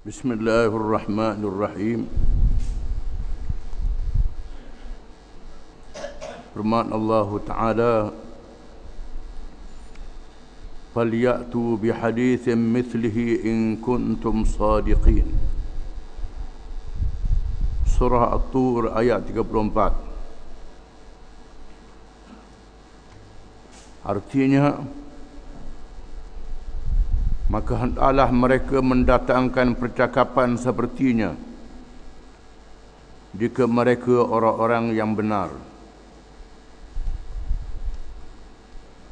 Bismillahirrahmanirrahim. Firman Allah Ta'ala, "Falyatu bihadithin mithlihi in kuntum sadiqin." Surah At-Tur ayat 34. Artinya, maka hendaklah mereka mendatangkan percakapan sepertinya jika mereka orang-orang yang benar.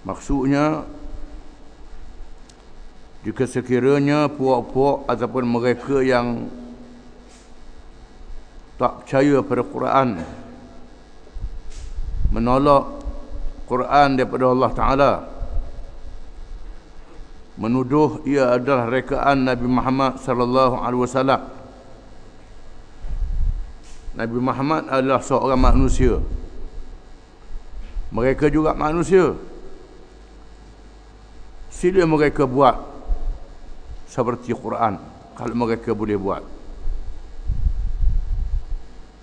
Maksudnya, jika sekiranya puak-puak ataupun mereka yang tak percaya pada Quran menolak Quran daripada Allah Ta'ala, menuduh ia adalah rekaan Nabi Muhammad sallallahu alaihi wasallam. Nabi Muhammad adalah seorang manusia. Mereka juga manusia. Sila mereka buat seperti Quran kalau mereka boleh buat.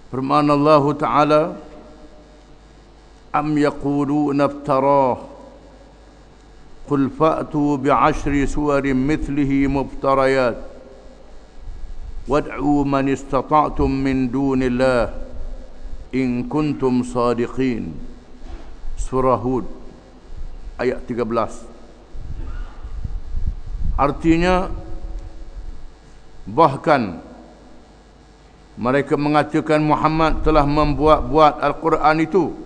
Firman Allah Ta'ala, "Am yaquluna iftarah Qul fa'tu bi'ashri suwarin mithlihi mubtarayat wad'u man istata'tum min dunillah in kuntum sadiqin." Surah Hud ayat 13. Artinya, bahkan mereka mengatakan Muhammad telah membuat-buat Al-Quran itu.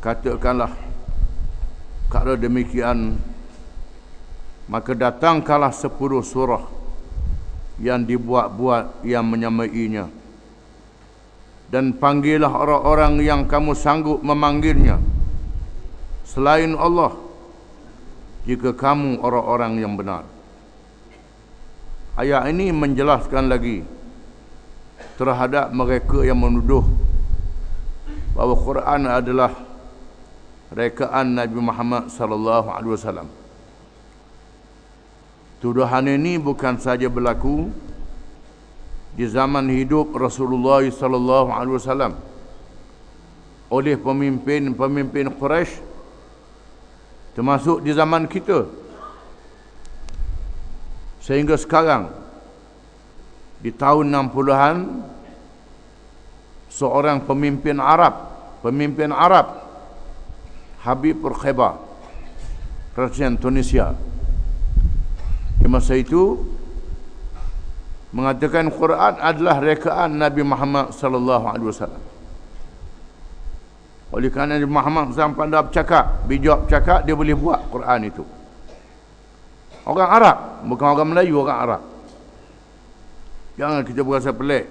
Katakanlah, kalau demikian, maka datangkanlah 10 surah yang dibuat-buat yang menyamainya, dan panggillah orang-orang yang kamu sanggup memanggilnya selain Allah, jika kamu orang-orang yang benar. Ayat ini menjelaskan lagi terhadap mereka yang menuduh bahawa Quran adalah rekaan Nabi Muhammad sallallahu alaihi wasallam. Tuduhan ini bukan saja berlaku di zaman hidup Rasulullah sallallahu alaihi wasallam oleh pemimpin-pemimpin Quraisy, termasuk di zaman kita, sehingga sekarang di tahun 60-an seorang pemimpin Arab Habib Bourguiba, Presiden Tunisia, di masa itu mengatakan Quran adalah rekaan Nabi Muhammad sallallahu alaihi wasallam. Oleh kerana Nabi Muhammad SAW pandai bercakap, bijak bercakap, dia boleh buat Quran itu. Orang Arab, bukan orang Melayu, orang Arab. Jangan kita berasa pelik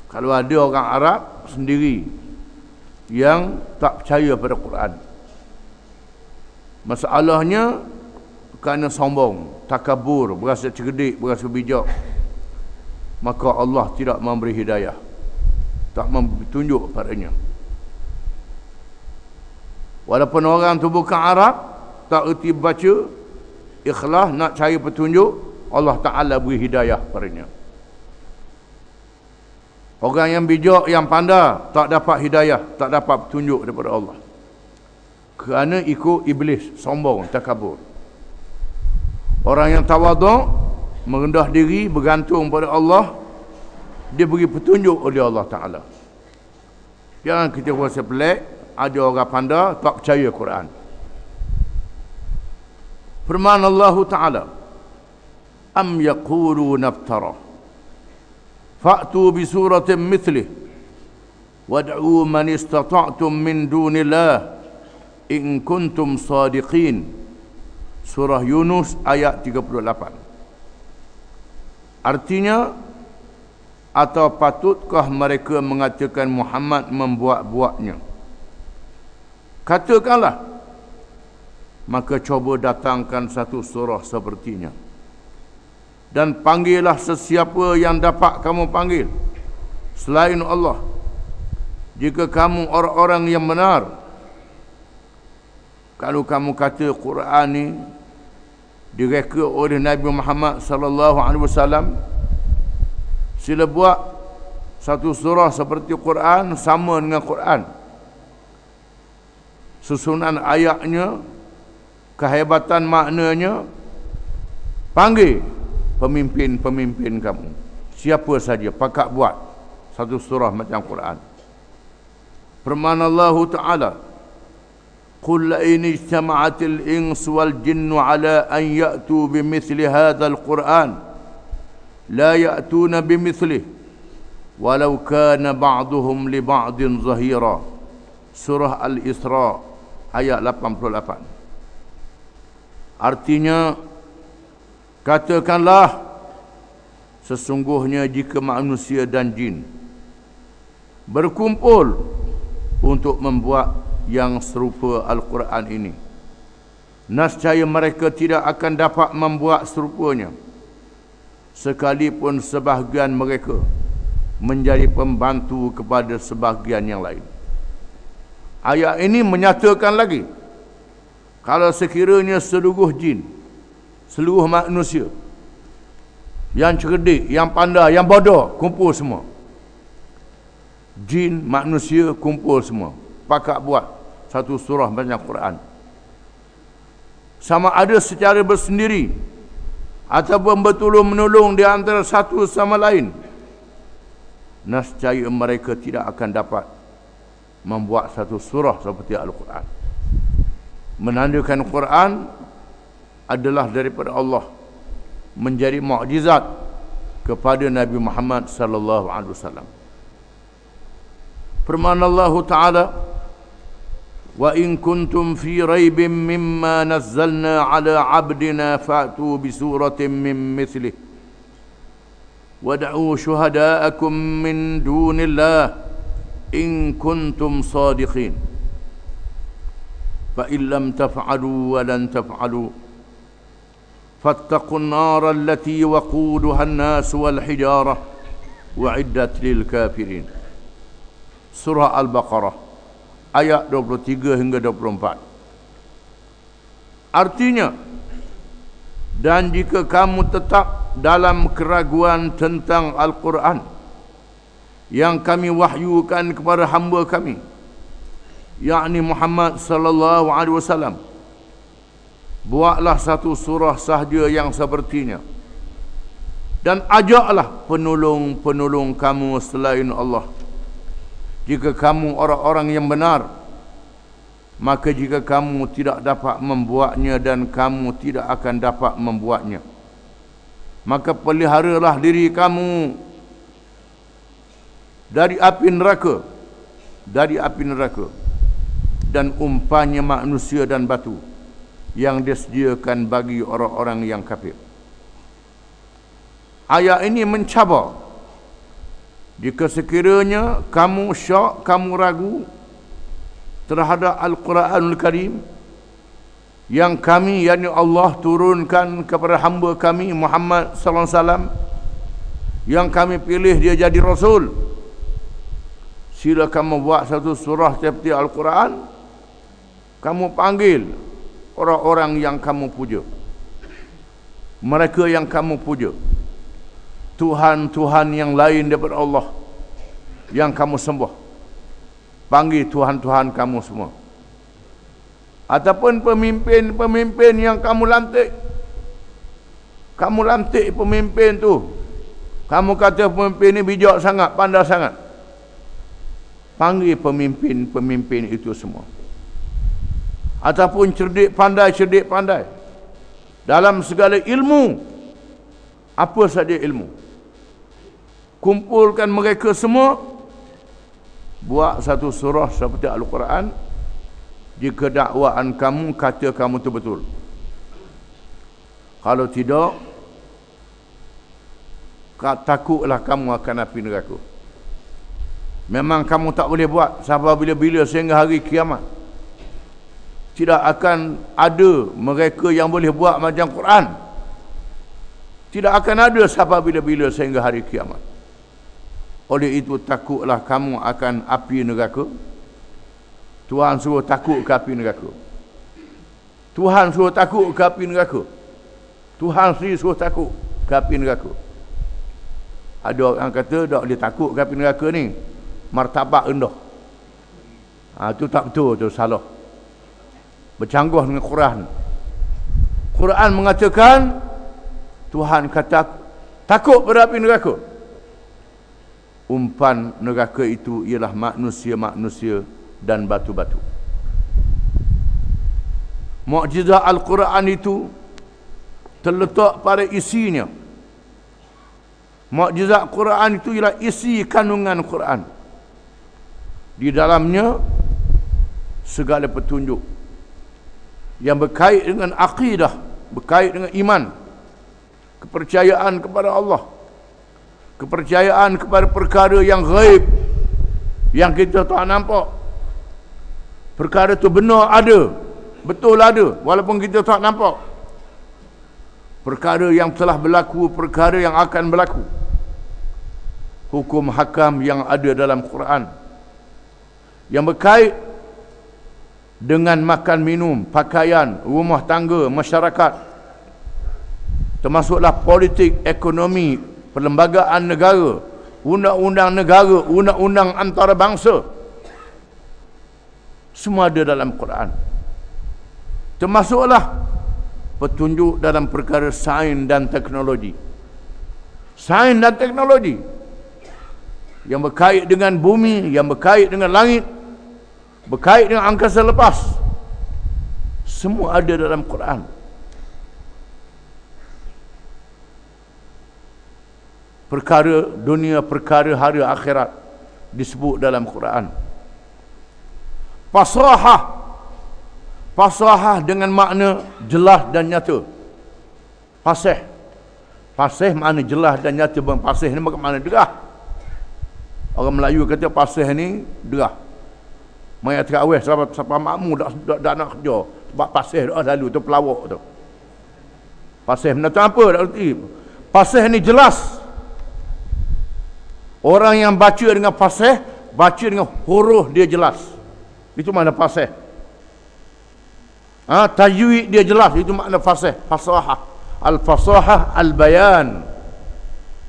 kalau ada orang Arab sendiri yang tak percaya pada Quran. Masalahnya kerana sombong, takabur, berasa cerdik, berasa bijak, maka Allah tidak memberi hidayah, tak memberi petunjuk padanya. Walaupun orang tu bukan Arab, tak erti baca, ikhlas nak cari petunjuk, Allah Ta'ala beri hidayah padanya. Orang yang bijak, yang pandai, tak dapat hidayah, tak dapat petunjuk daripada Allah, kerana ikut iblis, sombong, takabur. Orang yang tawaduk, merendah diri, bergantung pada Allah, dia beri petunjuk oleh Allah Ta'ala. Jangan kita rasa pelik, ada orang pandai tak percaya Quran. Firman Allah Ta'ala, "Am yaquluna iftarah fa'tu bi suratin mithlih wad'u man istata'tum min dunillah in kuntum sadiqin." Surah Yunus ayat 38. Artinya, atau patutkah mereka mengatakan Muhammad membuat-buatnya? Katakanlah, maka coba datangkan satu surah sepertinya, dan panggillah sesiapa yang dapat kamu panggil selain Allah, jika kamu orang-orang yang benar. Kalau kamu kata Quran ni direka oleh Nabi Muhammad sallallahu alaihi wasallam, sila buat satu surah seperti Quran, sama dengan Quran. Susunan ayatnya, kehebatan maknanya. Panggil pemimpin-pemimpin kamu, siapa saja, pakak buat satu surah macam Quran. Firman Allah Ta'ala, "Qul la in ijtama'atil insu wal jinnu ala an ya'tu bimithli hadzal Qur'an la ya'tuna bimithlihi walau kana ba'duhum li ba'din zahira." Surah Al-Isra ayat 88. Artinya, katakanlah, sesungguhnya jika manusia dan jin berkumpul untuk membuat yang serupa Al-Quran ini, nescaya mereka tidak akan dapat membuat serupanya, sekalipun sebahagian mereka menjadi pembantu kepada sebahagian yang lain. Ayat ini menyatakan lagi, kalau sekiranya seluruh jin, seluruh manusia yang cerdik, yang pandai, yang bodoh kumpul semua, jin, manusia kumpul semua, pakak buat satu surah macam Quran, sama ada secara bersendiri ataupun bertolong menolong di antara satu sama lain, nescaya mereka tidak akan dapat membuat satu surah seperti Al-Quran. Menandakan Quran adalah daripada Allah, menjadi mukjizat kepada Nabi Muhammad sallallahu alaihi wasallam. Firman Allah Ta'ala, "Wa in kuntum fi raibin mimma nazzalna ala 'abdina fa'tu bi suratin min mithlihi wad'u syuhada'akum min dunillah in kuntum sadiqin fa in lam taf'alu wa lan taf'alu fattaqun nar allati waquduha an-nas wal hijarah wa'iddat lil kafirin." Surah Al-Baqarah ayat 23 hingga 24. Artinya, dan jika kamu tetap dalam keraguan tentang Al-Quran yang kami wahyukan kepada hamba kami, yakni Muhammad sallallahu alaihi wasallam, buatlah satu surah sahaja yang sepertinya, dan ajaklah penolong-penolong kamu selain Allah. Jika kamu orang-orang yang benar, maka jika kamu tidak dapat membuatnya dan kamu tidak akan dapat membuatnya, maka peliharalah diri kamu dari api neraka, dan umpanya manusia dan batu yang disediakan bagi orang-orang yang kafir. Ayat ini mencabar, jika sekiranya kamu syak, kamu ragu terhadap Al-Quranul Karim yang kami, yakni Allah, turunkan kepada hamba kami Muhammad sallallahu alaihi wasallam, yang kami pilih dia jadi Rasul, sila kamu buat satu surah seperti Al-Quran, kamu panggil orang-orang yang kamu puja, mereka yang kamu puja, Tuhan-Tuhan yang lain daripada Allah yang kamu sembah, panggil Tuhan-Tuhan kamu semua, ataupun pemimpin-pemimpin yang kamu lantik pemimpin tu, kamu kata pemimpin ni bijak sangat, pandai sangat, panggil pemimpin-pemimpin itu semua, ataupun cerdik pandai dalam segala ilmu, apa saja ilmu, kumpulkan mereka semua, buat satu surah seperti Al-Quran, jika dakwaan kamu, kata kamu itu betul. Kalau tidak, takutlah kamu akan api neraka. Memang kamu tak boleh buat sampai bila-bila sehingga hari kiamat. Tidak akan ada mereka yang boleh buat macam Quran. Tidak akan ada sampai bila-bila sehingga hari kiamat. Oleh itu, takutlah kamu akan api neraka. Tuhan suruh takut ke api neraka. Tuhan suruh takut ke api neraka. Tuhan sendiri suruh takut ke api neraka. Ada orang kata tak boleh takut ke api neraka ni, martabat rendah. Itu tak betul, tu salah. Bercanggah dengan Quran. Quran mengatakan Tuhan kata takut pada api neraka. Umpan neraka itu ialah manusia-manusia dan batu-batu. Mukjizat Al-Quran itu terletak pada isinya. Mukjizat Quran itu ialah isi kandungan Quran. Di dalamnya segala petunjuk yang berkait dengan akidah, berkait dengan iman, kepercayaan kepada Allah, kepercayaan kepada perkara yang ghaib, yang kita tak nampak. Perkara itu benar ada, betul ada, walaupun kita tak nampak. Perkara yang telah berlaku, perkara yang akan berlaku, hukum hakam yang ada dalam Quran, yang berkait dengan makan minum, pakaian, rumah tangga, masyarakat, termasuklah politik, ekonomi, perlembagaan negara, undang-undang negara, undang-undang antarabangsa, semua ada dalam Quran. Termasuklah petunjuk dalam perkara sains dan teknologi. Sains dan teknologi yang berkait dengan bumi, yang berkait dengan langit, berkait dengan angkasa lepas, semua ada dalam Quran. Perkara dunia, perkara hari akhirat disebut dalam Quran. Fasahah dengan makna jelas dan nyata. Fasih makna jelas dan nyata. Fasih ni makna derah. Orang Melayu kata fasih ni derah. Maya terawih siapa makmu dak nak kerja sebab fasih dah lalu tu pelawak tu. Fasih benda tu apa dak erti? Fasih ni jelas. Orang yang baca dengan fasih, baca dengan huruf dia jelas. Itu makna fasih. Tajwid dia jelas, itu makna fasih. Fasahah. Al-fasahah al-bayan.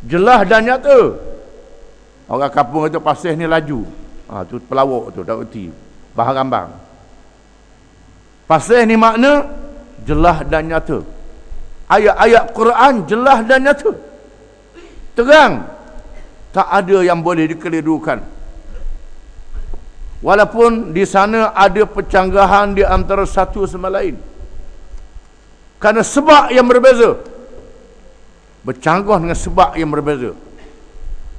Jelas dan nyata. Orang kampung kata fasih ni laju. Tu pelawak tu, dak erti. Bahang rambang. Fasih ni makna jelas dan nyata. Ayat-ayat Quran jelas dan nyata. Terang. Tak ada yang boleh dikelirukan. Walaupun di sana ada percanggahan di antara satu sama lain. Kerana sebab yang berbeza. Bercanggah dengan sebab yang berbeza.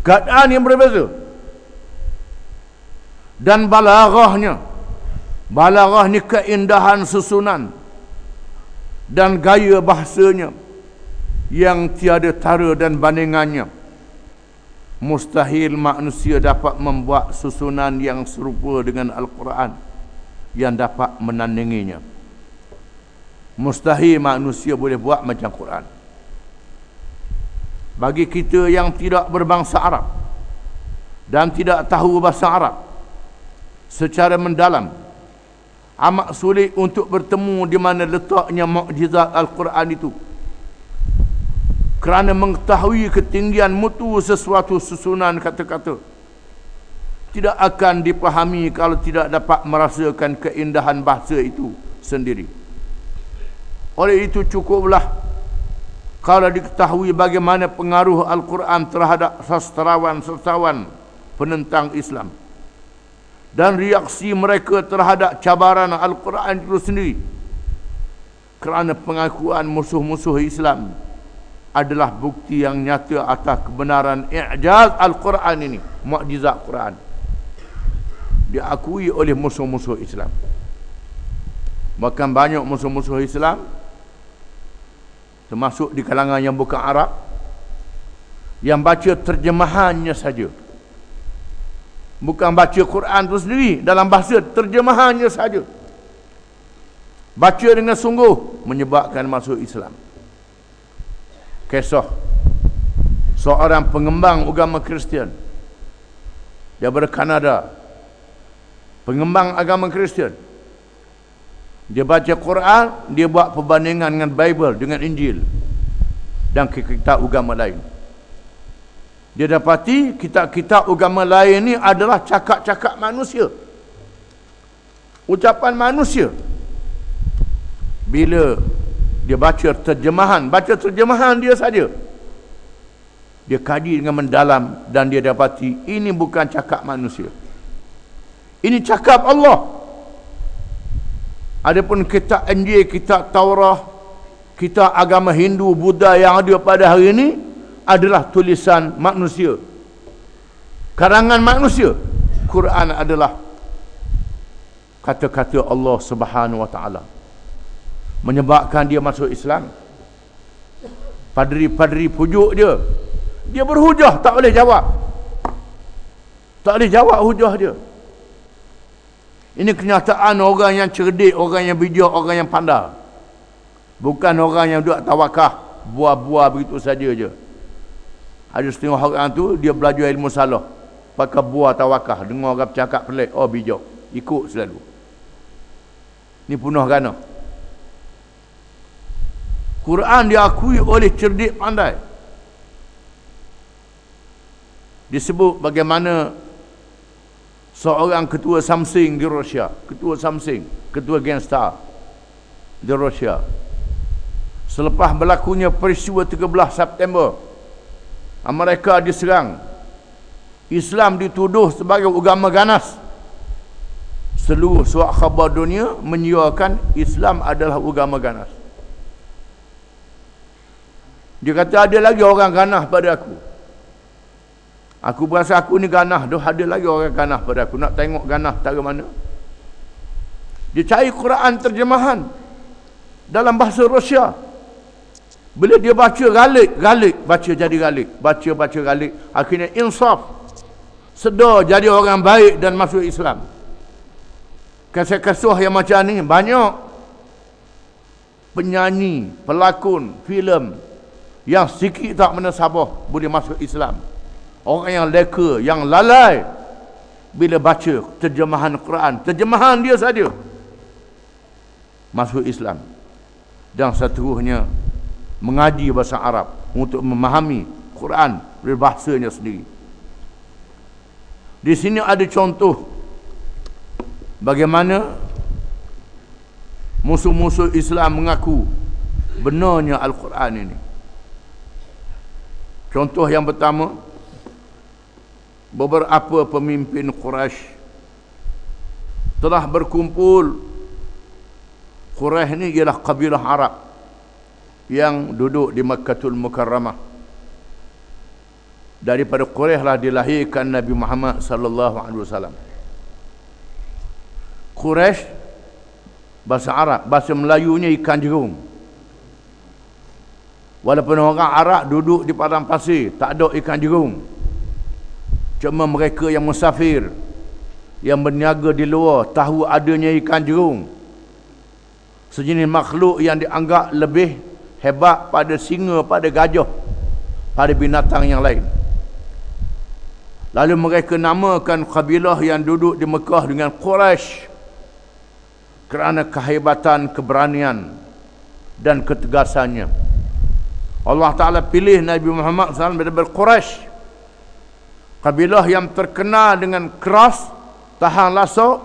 Keadaan yang berbeza. Dan balaghahnya. Balaghah ni keindahan susunan. Dan gaya bahasanya. Yang tiada tara dan bandingannya. Mustahil manusia dapat membuat susunan yang serupa dengan Al-Quran yang dapat menandinginya. Mustahil manusia boleh buat macam Quran. Bagi kita yang tidak berbangsa Arab dan tidak tahu bahasa Arab secara mendalam, amat sulit untuk bertemu di mana letaknya mukjizat Al-Quran itu. Kerana mengetahui ketinggian mutu sesuatu susunan kata-kata tidak akan dipahami kalau tidak dapat merasakan keindahan bahasa itu sendiri. Oleh itu cukuplah kalau diketahui bagaimana pengaruh Al-Quran terhadap sastrawan-sastrawan penentang Islam dan reaksi mereka terhadap cabaran Al-Quran itu sendiri. Kerana pengakuan musuh-musuh Islam adalah bukti yang nyata atas kebenaran i'jaz Al-Quran ini, mukjizat Quran. Diakui oleh musuh-musuh Islam. Bahkan banyak musuh-musuh Islam, termasuk di kalangan yang bukan Arab, yang baca terjemahannya saja. Bukan baca Quran itu sendiri, dalam bahasa terjemahannya saja. Baca dengan sungguh, menyebabkan masuk Islam. Kisah seorang pengembang agama Kristian daripada Kanada, pengembang agama Kristian. Dia baca Quran, dia buat perbandingan dengan Bible, dengan Injil. dan kitab agama lain. Dia dapati kitab-kitab agama lain ni adalah cakap-cakap manusia, ucapan manusia. Bila dia baca terjemahan dia saja, dia kaji dengan mendalam dan dia dapati ini bukan cakap manusia, ini cakap Allah. Adapun kitab Injil, kitab Taurah, kitab agama Hindu, Buddha yang ada pada hari ini adalah tulisan manusia, karangan manusia. Quran adalah kata-kata Allah Subhanahu wa taala. Menyebabkan dia masuk Islam. Padri-padri pujuk dia, dia berhujah, tak boleh jawab. Tak boleh jawab hujah dia. Ini kenyataan orang yang cerdik, orang yang bijak, orang yang pandai. Bukan orang yang duduk tawakah, buah-buah begitu saja je. Ada setengah orang tu, dia belajar ilmu salah, pakai buah tawakah, dengar orang bercakap pelik, oh bijak, ikut selalu. Ni punah gana. Quran diakui oleh cerdik pandai. Disebut bagaimana seorang ketua Samsung di Rusia, ketua gangster di Rusia, selepas berlakunya peristiwa 13 September, Amerika diserang, Islam dituduh sebagai agama ganas. Seluruh surat khabar dunia menyiarkan Islam adalah agama ganas. Dia kata ada lagi orang ganas pada aku. Aku berasa aku ni ganas, dah ada lagi orang ganas pada aku. Nak tengok ganas tara mana? Dia cari Quran terjemahan dalam bahasa Rusia. Bila dia baca galik, baca jadi galik, baca galik, akhirnya insaf, sedar jadi orang baik dan masuk Islam. Kisah-kisah yang macam ni banyak. Penyanyi, pelakon, filem yang sikit tak menasabah boleh masuk Islam. Orang yang leka, yang lalai bila baca terjemahan Quran, terjemahan dia saja, masuk Islam. Dan seterusnya mengaji bahasa Arab untuk memahami Quran berbahasanya sendiri. Di sini ada contoh bagaimana musuh-musuh Islam mengaku benarnya Al-Quran ini. Contoh yang pertama, beberapa pemimpin Quraisy telah berkumpul. Quraisy ini ialah kabilah Arab yang duduk di Makkahul Mukarramah. Daripada Quraisy lah dilahirkan Nabi Muhammad sallallahu alaihi wasallam. Quraisy bahasa Arab, bahasa Melayunya ikan jerung. Walaupun orang Arab duduk di padang pasir, tak ada ikan jerung. Cuma mereka yang musafir, yang berniaga di luar, tahu adanya ikan jerung, sejenis makhluk yang dianggap lebih hebat pada singa, pada gajah, pada binatang yang lain. Lalu mereka namakan kabilah yang duduk di Mekah dengan Quraisy kerana kehebatan, keberanian dan ketegasannya. Allah Ta'ala pilih Nabi Muhammad SAW daripada Quraisy, kabilah yang terkenal dengan keras, tahan lasak,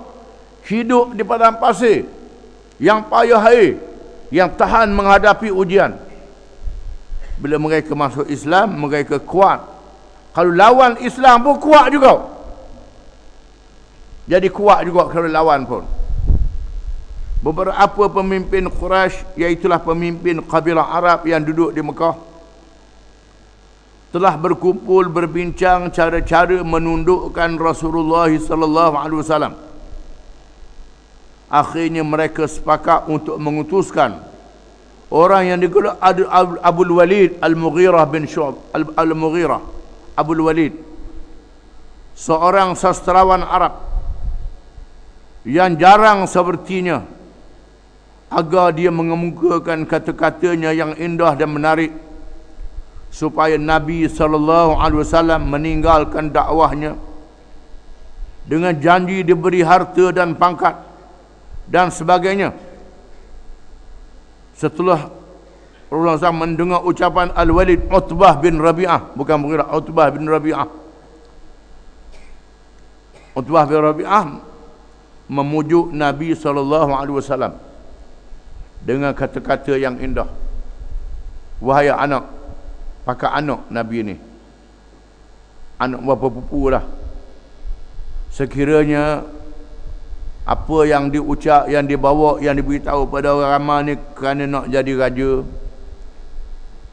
hidup di padang pasir, yang payah air, yang tahan menghadapi ujian. Bila mereka masuk Islam, mereka kuat. Kalau lawan Islam pun kuat juga. Jadi kuat juga kalau lawan pun. Beberapa pemimpin Quraisy, iaitulah pemimpin kabilah Arab yang duduk di Mekah, telah berkumpul berbincang cara-cara menundukkan Rasulullah sallallahu alaihi wasallam. Akhirnya mereka sepakat untuk mengutuskan orang yang digelar Abul Walid Al-Mughirah bin Syu'b Al-Mughirah Abul Walid, seorang sastrawan Arab yang jarang sepertinya, agar dia mengemukakan kata-katanya yang indah dan menarik supaya Nabi SAW meninggalkan dakwahnya dengan janji diberi harta dan pangkat dan sebagainya. Setelah Rasulullah SAW mendengar ucapan Al-Walid Utbah bin Rabi'ah, bukan Mughirah, Utbah bin Rabi'ah. Utbah bin Rabi'ah memujuk Nabi SAW dengan kata-kata yang indah. Wahai anak, pakai anak Nabi ni, anak bapa pupu lah. Sekiranya apa yang diucap, yang dibawa, yang diberitahu pada orang ramai ni kerana nak jadi raja,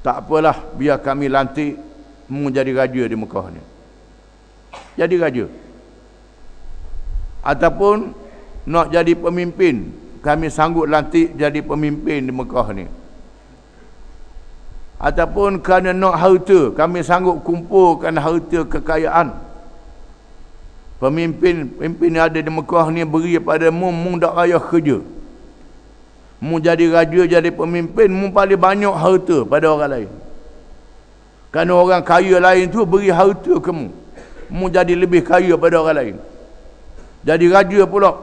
tak apalah, biar kami lantik mu jadi raja di Mekah ni. Jadi raja. Ataupun nak jadi pemimpin, kami sanggup lantik jadi pemimpin di Mekah ni. Ataupun kerana nak harta, kami sanggup kumpulkan harta kekayaan. Pemimpin yang ada di Mekah ni beri pada mu tak payah kerja. Mu jadi raja, jadi pemimpin, mu paling banyak harta pada orang lain. Kerana orang kaya lain tu beri harta ke mu, mu jadi lebih kaya pada orang lain. Jadi raja pula.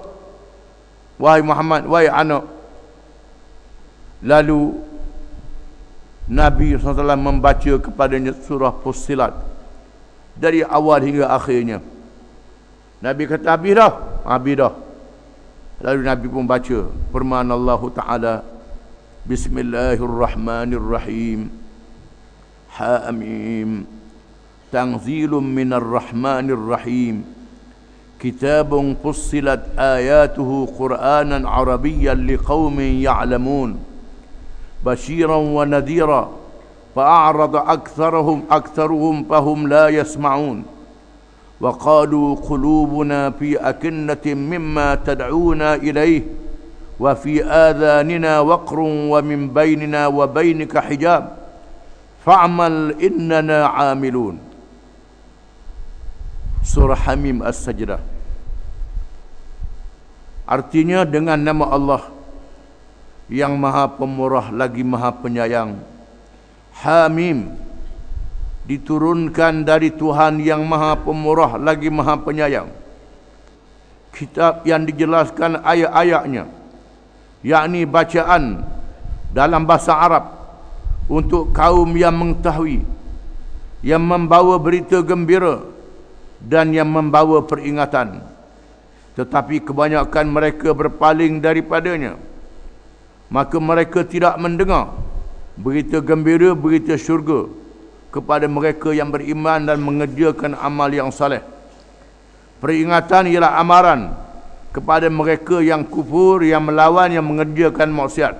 Wahai Muhammad, wahai anak. Lalu Nabi SAW membaca kepadanya surah Fussilat dari awal hingga akhirnya. Nabi kata habis dah. Habis dah. Lalu Nabi pun baca firman Allah Ta'ala, Bismillahirrahmanirrahim, Hamim, Tanzilum minar rahmanir rahim, Kitabun fussilat ayatuhu Qur'anan Arabiyyan liqaumin ya'lamun, Bashiran wa nadhira, fa'a'rada aktharuhum fahum la yasma'un. وقالوا قلوبنا في أكنة مما تدعونا إليه وفي آذاننا وقر ومن بيننا وبينك حجاب فاعمل إننا عاملون. Surah Hamim As-Sajdah. Artinya dengan nama Allah yang Maha Pemurah lagi Maha Penyayang. Hamim diturunkan dari Tuhan yang Maha Pemurah lagi Maha Penyayang. Kitab yang dijelaskan ayat-ayatnya, yakni bacaan dalam bahasa Arab untuk kaum yang mengetahui, yang membawa berita gembira dan yang membawa peringatan. Tetapi kebanyakan mereka berpaling daripadanya, maka mereka tidak mendengar berita gembira, berita syurga kepada mereka yang beriman dan mengerjakan amal yang saleh. Peringatan ialah amaran kepada mereka yang kufur, yang melawan, yang mengerjakan maksiat.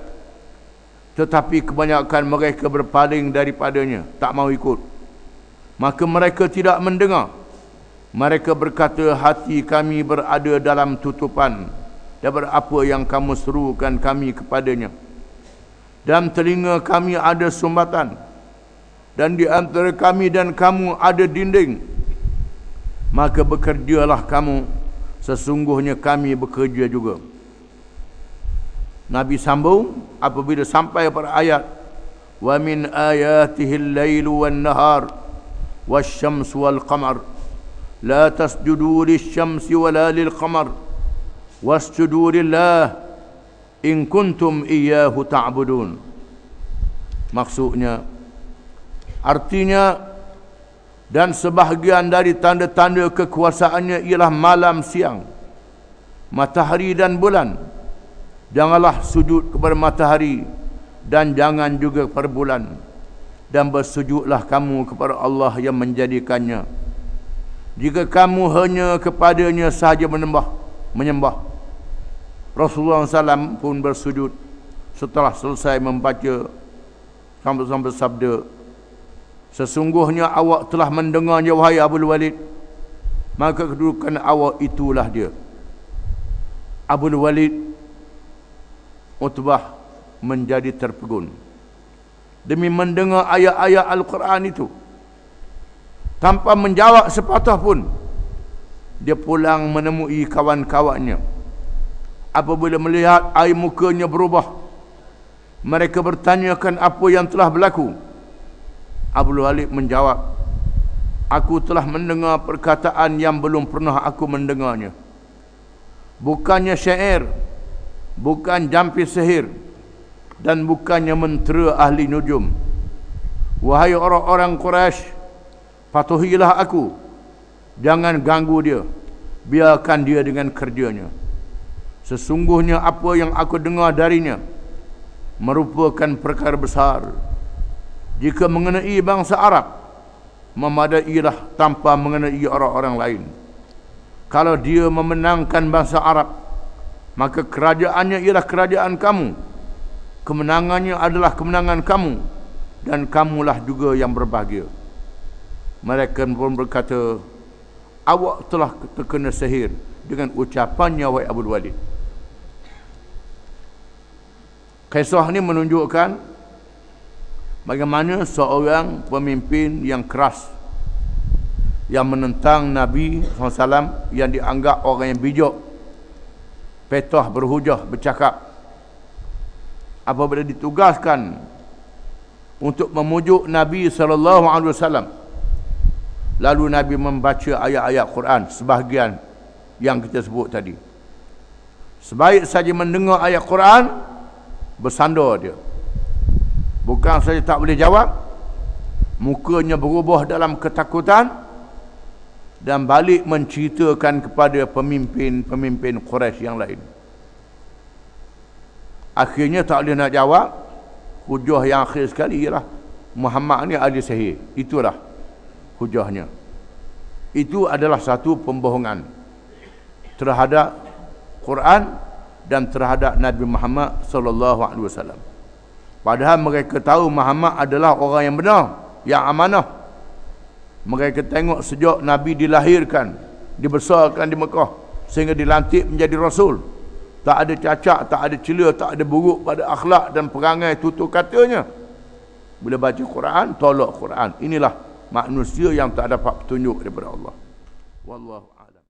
Tetapi kebanyakan mereka berpaling daripadanya, tak mau ikut. Maka mereka tidak mendengar. Mereka berkata, hati kami berada dalam tutupan daripada apa yang kamu serukan kami kepadanya, dan telinga kami ada sumbatan, dan di antara kami dan kamu ada dinding. Maka bekerjalah kamu, sesungguhnya kami bekerja juga. Nabi sambung apabila sampai pada ayat wa min ayatihi al-lailu wan-nahar wasyamsu wal-qamar la tasjudu lisyamsi wala lil-qamar wasjudu lillah in kuntum iyyahu ta'budun. Maksudnya, artinya, dan sebahagian dari tanda-tanda kekuasaannya ialah malam siang, matahari dan bulan. Janganlah sujud kepada matahari dan jangan juga kepada bulan, dan bersujudlah kamu kepada Allah yang menjadikannya. Jika kamu hanya kepadanya sahaja menyembah. Rasulullah SAW pun bersujud setelah selesai membaca sampai sabda, sesungguhnya awak telah mendengarnya wahai Abul Walid, maka kedudukan awak itulah dia. Abul Walid Utbah menjadi terpegun demi mendengar ayat-ayat Al-Quran itu. Tanpa menjawab sepatah pun, dia pulang menemui kawan-kawannya. Apabila melihat air mukanya berubah, mereka bertanyakan apa yang telah berlaku. Abul Walid menjawab, aku telah mendengar perkataan yang belum pernah aku mendengarnya. Bukannya syair, bukan jampi sihir, dan bukannya mentera ahli nujum. Wahai orang-orang Quraisy, patuhilah aku, jangan ganggu dia, biarkan dia dengan kerjanya. Sesungguhnya apa yang aku dengar darinya merupakan perkara besar. Jika mengenai bangsa Arab, memadailah tanpa mengenai orang-orang lain. Kalau dia memenangkan bangsa Arab, maka kerajaannya ialah kerajaan kamu, kemenangannya adalah kemenangan kamu, dan kamulah juga yang berbahagia. Mereka pun berkata, awak telah terkena sihir dengan ucapannya wahai Abu Walid. Kisah ini menunjukkan bagaimana seorang pemimpin yang keras, yang menentang Nabi SAW, yang dianggap orang yang bijak, petah, berhujah, bercakap, apabila ditugaskan untuk memujuk Nabi SAW, lalu Nabi membaca ayat-ayat Quran sebahagian yang kita sebut tadi. Sebaik saja mendengar ayat Quran, bersandar dia. Bukan saja tak boleh jawab, mukanya berubah dalam ketakutan dan balik menceritakan kepada pemimpin-pemimpin Quraisy yang lain. Akhirnya tak boleh nak jawab. Hujah yang akhir sekali ialah Muhammad ni ahli sihir. Itulah hujahnya. Itu adalah satu pembohongan terhadap Quran dan terhadap Nabi Muhammad sallallahu alaihi wasallam. Padahal mereka tahu Muhammad adalah orang yang benar, yang amanah. Mereka tengok sejak Nabi dilahirkan, dibesarkan di Mekah sehingga dilantik menjadi rasul, tak ada cacat, tak ada cela, tak ada buruk pada akhlak dan perangai tutur katanya. Bila baca Quran, tolak Quran. Inilah manusia yang tak dapat petunjuk daripada Allah. Wallahu a'lam.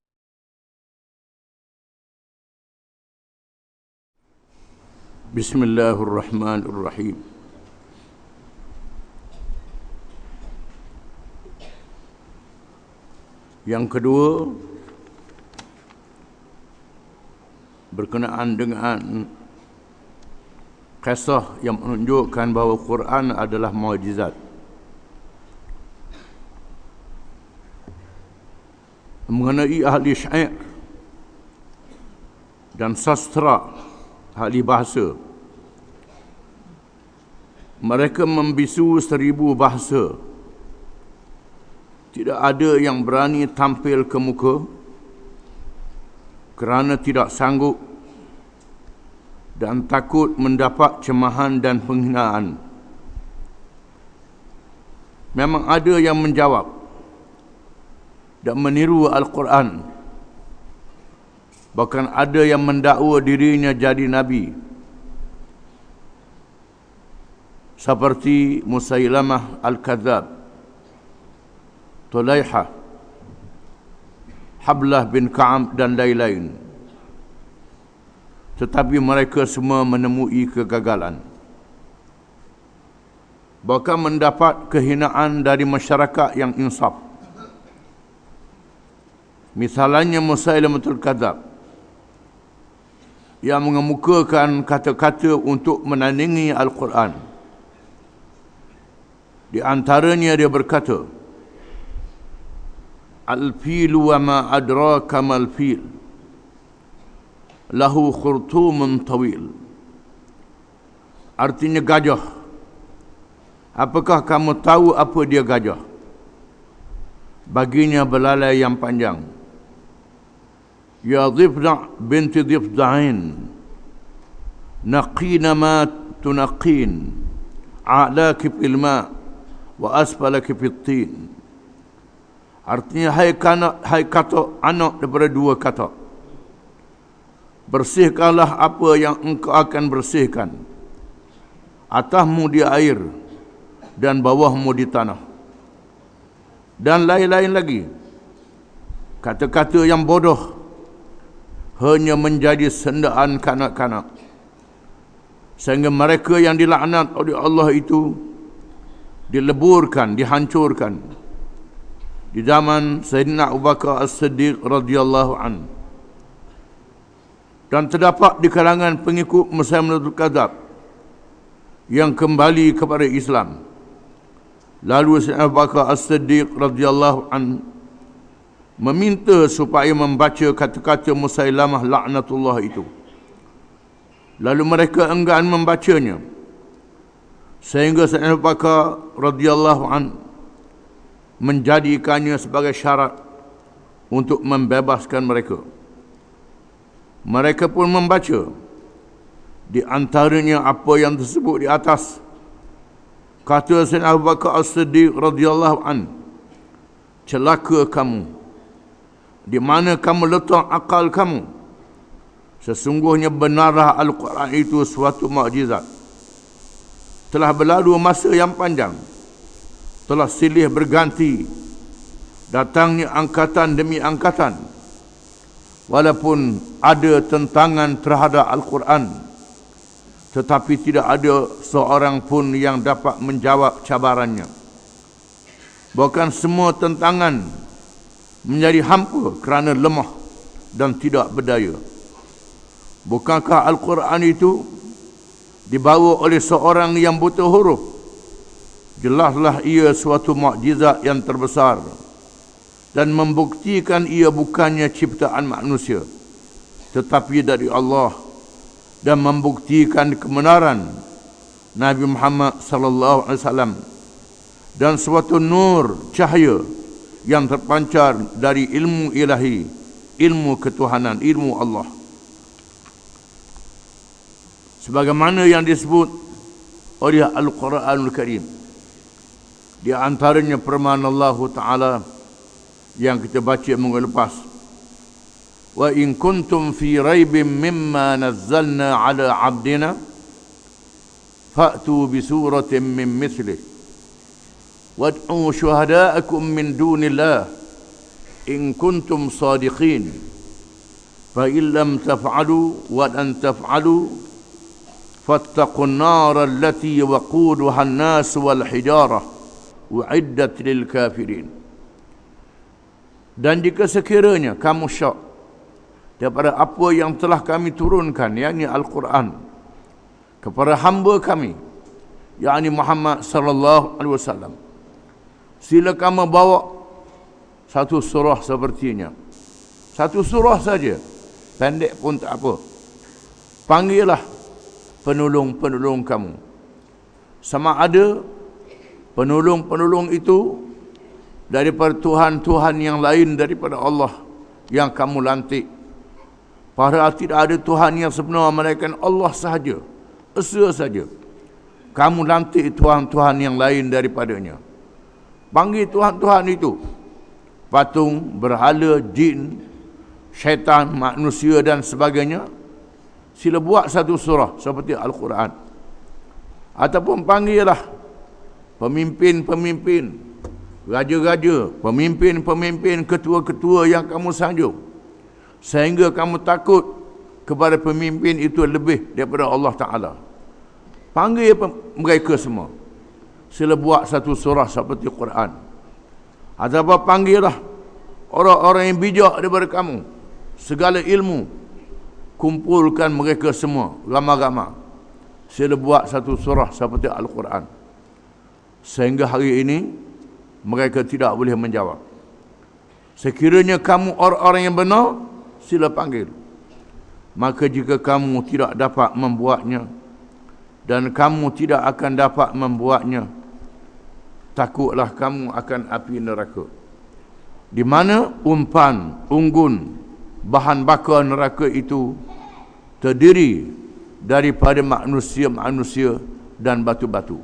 Bismillahirrahmanirrahim. Yang kedua, berkenaan dengan kisah yang menunjukkan bahawa Quran adalah mukjizat. Mengenai ahli syair dan sastra, ahli bahasa, mereka membisu 1000 bahasa. Tidak ada yang berani tampil ke muka kerana tidak sanggup dan takut mendapat cemahan dan penghinaan. Memang ada yang menjawab dan meniru Al-Quran. Bahkan ada yang mendakwa dirinya jadi Nabi, seperti Musailamah Al-Kadzab, Tulaihah, Hablah bin Ka'ab dan lain-lain. Tetapi mereka semua menemui kegagalan. Bahkan mendapat kehinaan dari masyarakat yang insaf. Misalnya Musailamatul Kadzab, yang mengemukakan kata-kata untuk menandingi Al-Quran. Di antaranya dia berkata, Al-filu wa ma adraka mal fil, lahu khurtumun tawil. Artinya gajah. Apakah kamu tahu apa dia gajah? Baginya belalai yang panjang. Ya Dhifda' binti Dhifda'in, naqina ma tunaqin, a'laki fil ma' wa asfalaki fit tin. Artinya, hai kata anak daripada dua kata, bersihkanlah apa yang engkau akan bersihkan. Atasmu di air dan bawahmu di tanah. Dan lain-lain lagi. Kata-kata yang bodoh hanya menjadi sendaan kanak-kanak, sehingga mereka yang dilaknat oleh Allah itu dileburkan, dihancurkan di zaman Sayyidina Abu Bakar As-Siddiq radhiyallahu an. Dan terdapat di kalangan pengikut Musailamatul Kadzab yang kembali kepada Islam. Lalu Sayyidina Abu Bakar As-Siddiq radhiyallahu anhu meminta supaya membaca kata-kata Musailamah laknatullah itu. Lalu mereka enggan membacanya, sehingga Sayyidina Abu Bakar radhiyallahu anhu menjadikannya sebagai syarat untuk membebaskan mereka. Mereka pun membaca, di antaranya apa yang tersebut di atas. Kata Sayyidina Abu Bakar As-Siddiq radhiyallahu anhu, celaka kamu, di mana kamu letak akal kamu? Sesungguhnya benarlah Al-Quran itu suatu mukjizat. Telah berlalu masa yang panjang, telah silih berganti, datangnya angkatan demi angkatan. Walaupun ada tentangan terhadap Al-Quran, tetapi tidak ada seorang pun yang dapat menjawab cabarannya. Bahkan semua tentangan menjadi hampa kerana lemah dan tidak berdaya. Bukankah Al-Quran itu dibawa oleh seorang yang buta huruf? Jelaslah ia suatu mukjizat yang terbesar dan membuktikan ia bukannya ciptaan manusia, tetapi dari Allah, dan membuktikan kebenaran Nabi Muhammad sallallahu alaihi wasallam, dan suatu nur cahaya yang terpancar dari ilmu ilahi, ilmu ketuhanan, ilmu Allah. Sebagaimana yang disebut oleh Al-Quranul Karim. Di antaranya firman Allah Ta'ala yang kita baca minggu lepas. Wa in kuntum fi raibin mimma nazzalna ala abdina fa'tu bi suratin min mithlih wad'u syuhada'akum min dunillah in kuntum sadiqin fa in lam taf'alu wa lan taf'alu fattaqun nar allati waquduha an-nas wal hijarah u'iddat lil kafirin. Dan jika sekiranya kamu syak daripada apa yang telah kami turunkan, yakni Al-Quran, kepada hamba kami, yakni Muhammad sallallahu alaihi wasallam, sila kamu bawa satu surah sepertinya. Satu surah saja, pendek pun tak apa. Panggillah penolong-penolong kamu. Sama ada penolong-penolong itu daripada Tuhan-Tuhan yang lain daripada Allah yang kamu lantik. Padahal tidak ada Tuhan yang sebenar melainkan Allah sahaja, esa saja. Kamu lantik Tuhan-Tuhan yang lain daripadanya. Panggil Tuhan-Tuhan itu, patung, berhala, jin, syaitan, manusia dan sebagainya. Sila buat satu surah seperti Al-Quran. Ataupun panggillah pemimpin-pemimpin, raja-raja, pemimpin-pemimpin, ketua-ketua yang kamu sanjung, sehingga kamu takut kepada pemimpin itu lebih daripada Allah Ta'ala. Panggil mereka semua. Sila buat satu surah seperti Quran. Ataupun panggillah orang-orang yang bijak daripada kamu, segala ilmu, kumpulkan mereka semua, ramai-ramai. Sila buat satu surah seperti Al-Quran. Sehingga hari ini mereka tidak boleh menjawab. Sekiranya kamu orang-orang yang benar, sila panggil. Maka jika kamu tidak dapat membuatnya, dan kamu tidak akan dapat membuatnya, takutlah kamu akan api neraka, di mana umpan, unggun, bahan bakar neraka itu terdiri daripada manusia-manusia dan batu-batu.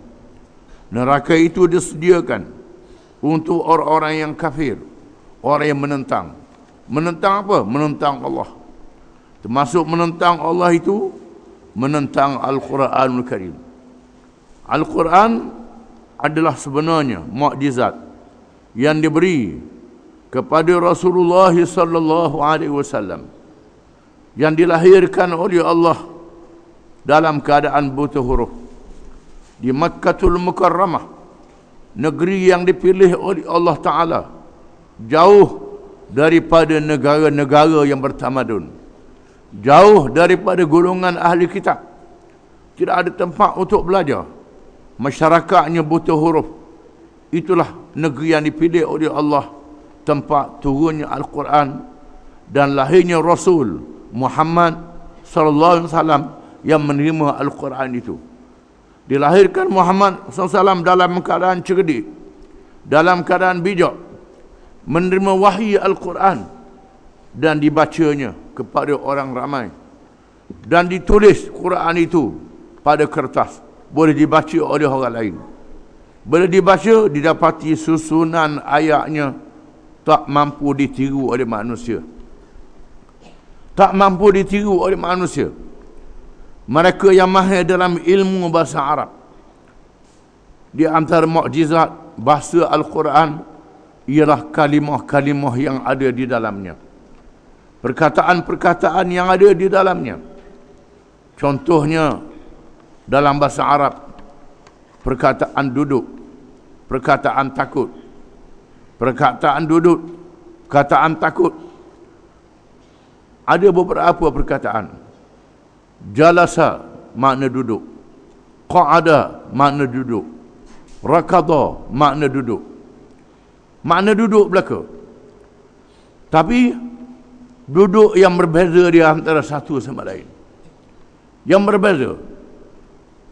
Neraka itu disediakan untuk orang-orang yang kafir, orang yang menentang. Menentang apa? Menentang Allah. Termasuk menentang Allah itu menentang Al-Quranul Karim. Al-Quran adalah sebenarnya mukjizat yang diberi kepada Rasulullah sallallahu alaihi wasallam, yang dilahirkan oleh Allah dalam keadaan buta huruf di Makkatul Mukarramah, negeri yang dipilih oleh Allah Ta'ala, jauh daripada negara-negara yang bertamadun, jauh daripada golongan ahli kitab, tidak ada tempat untuk belajar. Masyarakatnya buta huruf. Itulah negeri yang dipilih oleh Allah, tempat turunnya Al-Quran dan lahirnya Rasul Muhammad sallallahu alaihi wasallam yang menerima Al-Quran itu. Dilahirkan Muhammad SAW dalam keadaan cerdik, dalam keadaan bijak, menerima wahyu Al-Quran dan dibacanya kepada orang ramai, dan ditulis Quran itu pada kertas, boleh dibaca oleh orang lain. Bila dibaca, didapati susunan ayatnya tak mampu ditiru oleh manusia. Tak mampu ditiru oleh manusia. Mereka yang mahir dalam ilmu bahasa Arab, di antara mukjizat bahasa Al-Quran ialah kalimah-kalimah yang ada di dalamnya, perkataan-perkataan yang ada di dalamnya. Contohnya dalam bahasa Arab, perkataan duduk, perkataan takut, perkataan duduk, perkataan takut. Ada beberapa perkataan. Jalasa makna duduk, qa'ada makna duduk, rakada makna duduk. Makna duduk belaka. Tapi duduk yang berbeza di antara satu sama lain. Yang berbeza.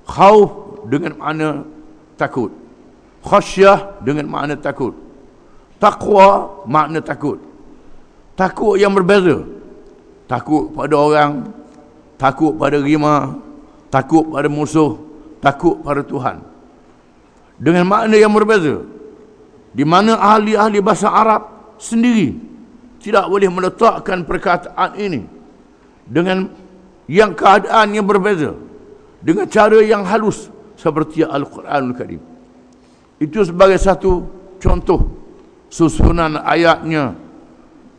Khauf dengan makna takut, khasyah dengan makna takut, taqwa makna takut. Takut yang berbeza. Takut pada orang, takut pada rima, takut pada musuh, takut pada Tuhan. Dengan makna yang berbeza. Di mana ahli-ahli bahasa Arab sendiri tidak boleh meletakkan perkataan ini dengan yang keadaan yang berbeza, dengan cara yang halus seperti Al-Quranul Karim. Itu sebagai satu contoh susunan ayatnya,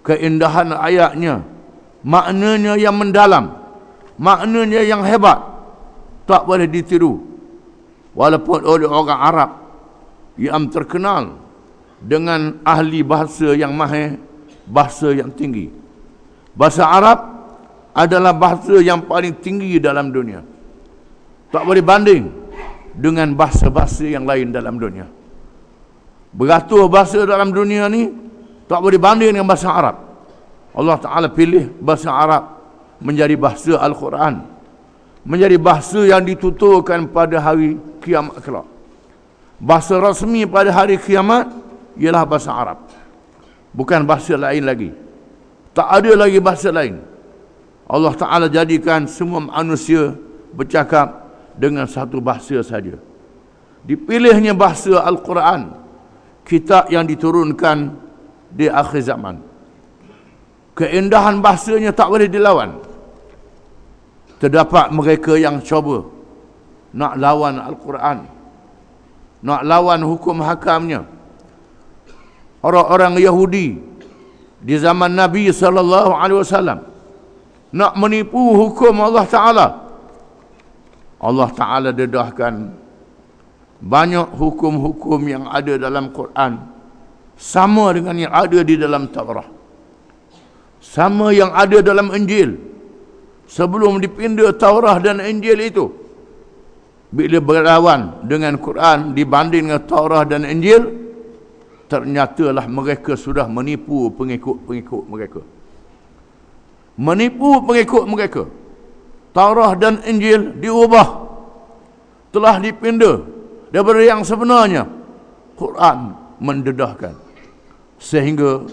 keindahan ayatnya, maknanya yang mendalam, maknanya yang hebat, tak boleh ditiru. Walaupun oleh orang Arab yang terkenal dengan ahli bahasa yang mahir, bahasa yang tinggi. Bahasa Arab adalah bahasa yang paling tinggi dalam dunia. Tak boleh banding dengan bahasa-bahasa yang lain dalam dunia. Beratus bahasa dalam dunia ni tak boleh banding dengan bahasa Arab. Allah Ta'ala pilih bahasa Arab menjadi bahasa Al-Quran, menjadi bahasa yang dituturkan pada hari kiamat kelak. Bahasa rasmi pada hari kiamat ialah bahasa Arab, bukan bahasa lain lagi. Tak ada lagi bahasa lain. Allah Ta'ala jadikan semua manusia bercakap dengan satu bahasa saja. Dipilihnya bahasa Al-Quran, kitab yang diturunkan di akhir zaman. Keindahan bahasanya tak boleh dilawan. Terdapat mereka yang cuba nak lawan Al-Quran, nak lawan hukum hakamnya. Orang-orang Yahudi di zaman Nabi SAW nak menipu hukum Allah Ta'ala. Allah Ta'ala dedahkan banyak hukum-hukum yang ada dalam Quran sama dengan yang ada di dalam Taurat, sama yang ada dalam Injil. Sebelum dipindah Taurat dan Injil itu, bila berlawan dengan Quran dibanding dengan Taurat dan Injil, ternyatalah mereka sudah menipu pengikut-pengikut mereka. Menipu pengikut mereka. Taurat dan Injil diubah, telah dipindah daripada yang sebenarnya. Quran mendedahkan sehingga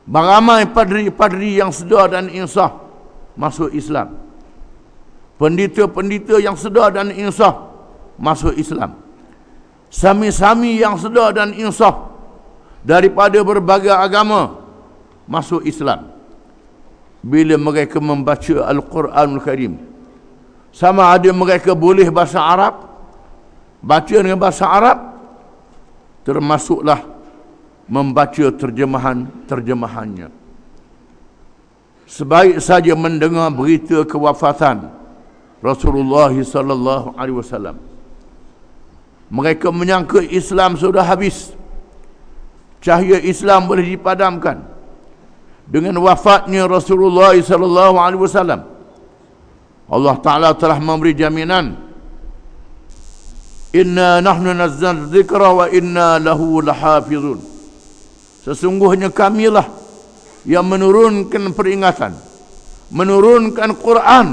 ramai padri-padri yang sedar dan insaf masuk Islam. Pendeta-pendeta yang sedar dan insaf masuk Islam. Sami-sami yang sedar dan insaf daripada berbagai agama masuk Islam. Bila mereka membaca Al-Quranul Karim, sama ada mereka boleh bahasa Arab, baca dengan bahasa Arab, termasuklah membaca terjemahannya. Sebaik saja mendengar berita kewafatan Rasulullah sallallahu alaihi wasallam, mereka menyangka Islam sudah habis, cahaya Islam boleh dipadamkan. Dengan wafatnya Rasulullah sallallahu alaihi wasallam, Allah Ta'ala telah memberi jaminan, inna nahnu nazzalna dzikra wa inna lahu lahafizun. Sesungguhnya kamilah yang menurunkan peringatan, menurunkan Quran,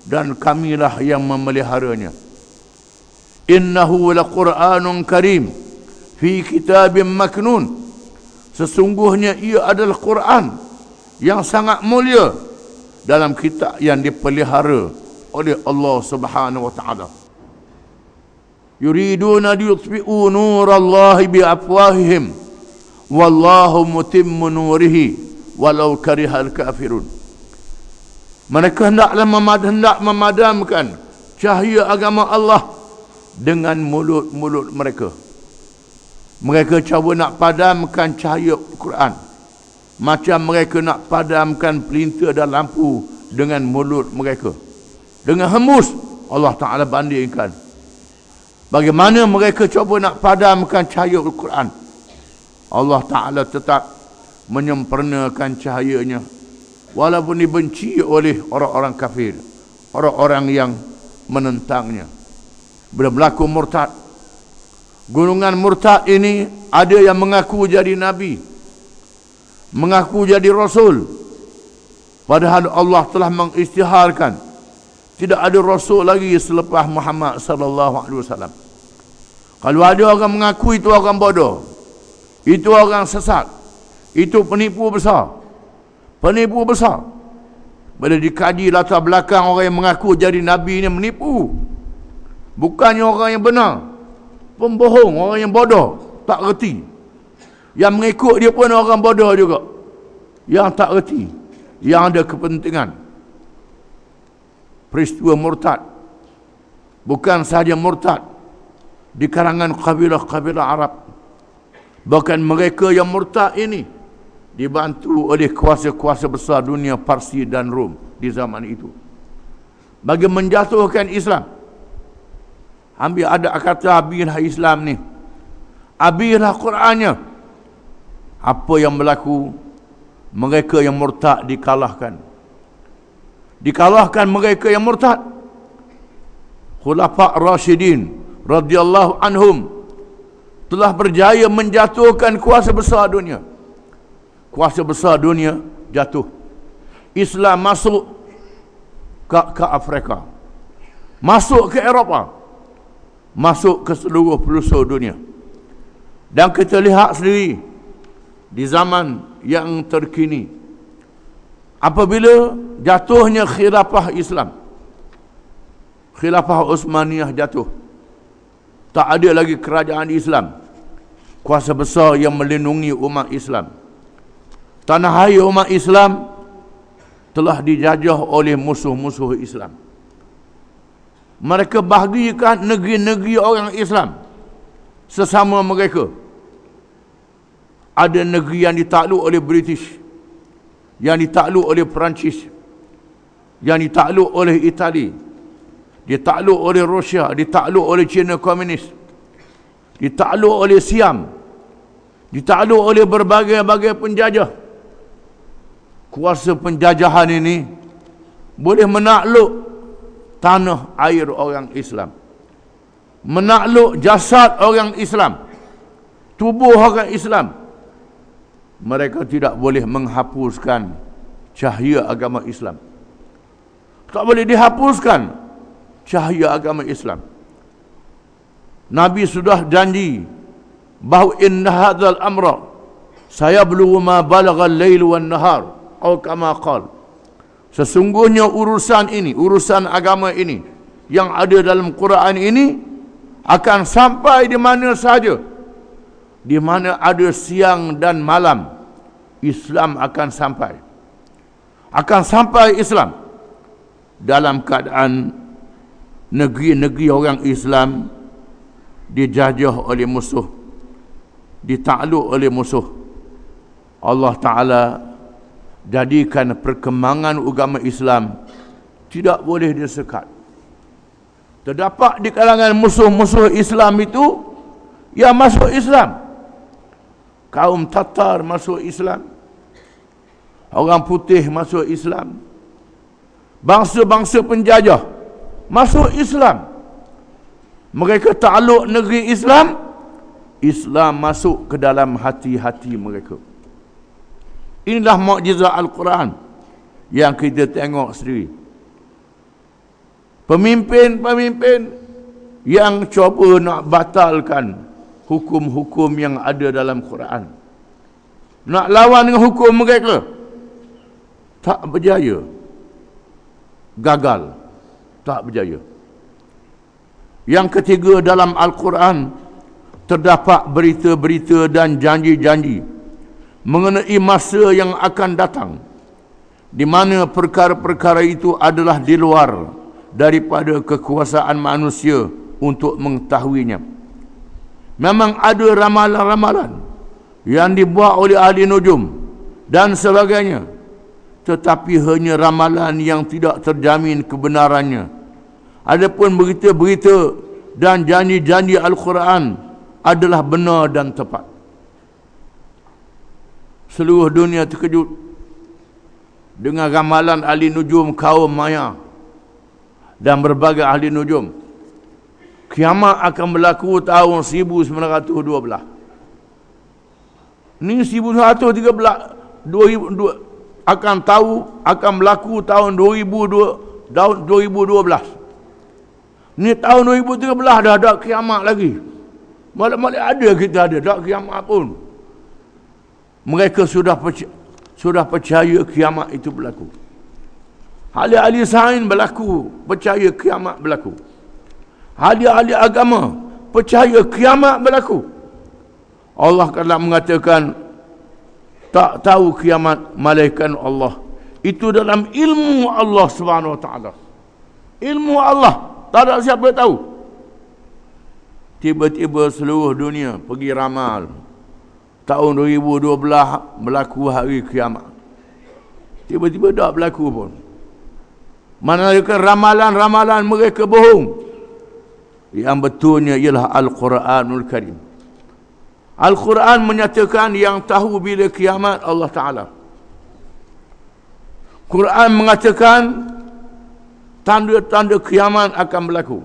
dan kamilah yang memeliharanya. Innahu laqur'anun karim fi kitabim maknun. Sesungguhnya ia adalah Quran yang sangat mulia dalam kitab yang dipelihara oleh Allah Subhanahu wa taala. Yuriduna liyutfi'u nurallahi biafwahihim wallahu mutimmu nurihi walau karihal kafirun. Mereka hendak memadamkan cahaya agama Allah dengan mulut-mulut mereka. Mereka cuba nak padamkan cahaya Quran, macam mereka nak padamkan pelintir dan lampu dengan mulut mereka. Dengan hembus, Allah Ta'ala bandingkan bagaimana mereka cuba nak padamkan cahaya Al-Quran. Allah Ta'ala tetap menyempurnakan cahayanya, walaupun dibenci oleh orang-orang kafir, orang-orang yang menentangnya. Bila berlaku murtad, golongan murtad ini ada yang mengaku jadi nabi, mengaku jadi rasul, padahal Allah telah mengisytiharkan tidak ada rasul lagi selepas Muhammad sallallahu alaihi wasallam. Kalau ada orang mengaku, itu orang bodoh, itu orang sesat, itu penipu besar. Penipu besar. Bila dikaji latar belakang orang yang mengaku jadi nabi ini, menipu. Bukannya orang yang benar, pembohong, orang yang bodoh, tak reti. Yang mengikut dia pun orang bodoh juga, yang tak reti, yang ada kepentingan. Peristiwa murtad bukan sahaja murtad di kalangan kabilah-kabilah Arab, bahkan mereka yang murtad ini dibantu oleh kuasa-kuasa besar dunia Parsi dan Rom di zaman itu bagi menjatuhkan Islam. Ambil ada kata habislah Islam ni, habislah Qurannya. Apa yang berlaku? Mereka yang murtad dikalahkan. Dikalahkan mereka yang murtad. Khulafa' Rasyidin radhiyallahu anhum telah berjaya menjatuhkan kuasa besar dunia. Kuasa besar dunia jatuh. Islam masuk ke Afrika, masuk ke Eropah, masuk ke seluruh pelosok dunia. Dan kita lihat sendiri di zaman yang terkini, apabila jatuhnya khilafah Islam, khilafah Utsmaniyah jatuh, tak ada lagi kerajaan Islam, kuasa besar yang melindungi umat Islam. Tanah air umat Islam telah dijajah oleh musuh-musuh Islam. Mereka bahagikan negeri-negeri orang Islam sesama mereka. Ada negeri yang ditakluk oleh British, yang ditakluk oleh Perancis, yang ditakluk oleh Itali, ditakluk oleh Rusia, ditakluk oleh China Komunis, ditakluk oleh Siam, ditakluk oleh berbagai-bagai penjajah. Kuasa penjajahan ini boleh menakluk tanah air orang Islam, menakluk jasad orang Islam, tubuh orang Islam. Mereka tidak boleh menghapuskan cahaya agama Islam. Tak boleh dihapuskan cahaya agama Islam. Nabi sudah janji bahawa inna hadzal amra sayablughu ma balagha al-lail wan nahar, atau kama qala. Sesungguhnya urusan ini, urusan agama ini yang ada dalam Quran ini akan sampai di mana saja, di mana ada siang dan malam, Islam akan sampai. Akan sampai Islam dalam keadaan negeri-negeri orang Islam dijajah oleh musuh, ditakluk oleh musuh. Allah Ta'ala jadikan perkembangan agama Islam tidak boleh disekat. Terdapat di kalangan musuh-musuh Islam itu yang masuk Islam. Kaum Tatar masuk Islam, orang putih masuk Islam, bangsa-bangsa penjajah masuk Islam. Mereka takluk negeri Islam, Islam masuk ke dalam hati-hati mereka. Inilah mukjizat Al-Quran yang kita tengok sendiri. Pemimpin-pemimpin yang cuba nak batalkan hukum-hukum yang ada dalam Quran, nak lawan dengan hukum mereka, tak berjaya. Gagal, tak berjaya. Yang ketiga, dalam Al-Quran terdapat berita-berita dan janji-janji mengenai masa yang akan datang, di mana perkara-perkara itu adalah di luar daripada kekuasaan manusia untuk mengetahuinya. Memang ada ramalan-ramalan yang dibuat oleh ahli nujum dan sebagainya, tetapi hanya ramalan yang tidak terjamin kebenarannya. Adapun berita-berita dan janji-janji Al-Quran adalah benar dan tepat. Seluruh dunia terkejut dengan ramalan ahli nujum kaum Maya dan berbagai ahli nujum. Kiamat akan berlaku tahun 1912. Ni 1913 akan berlaku tahun 2012. Ni tahun 2013 dah ada kiamat lagi. Malam-malam ada kita ada tak kiamat pun. Mereka sudah percaya kiamat itu berlaku. Ahli-ahli sains berlaku percaya kiamat berlaku. Ahli-ahli agama percaya kiamat berlaku. Allah telah mengatakan tak tahu kiamat malaikat Allah. Itu dalam ilmu Allah Subhanahu Wa Taala. Ilmu Allah, tak ada siapa tahu. Tiba-tiba seluruh dunia pergi ramal. Tahun 2012 berlaku hari kiamat. Tiba-tiba tak berlaku pun. Manakala ramalan-ramalan mereka bohong. Yang betulnya ialah Al-Quranul Karim. Al-Quran menyatakan yang tahu bila kiamat Allah Ta'ala. Quran mengatakan tanda-tanda kiamat akan berlaku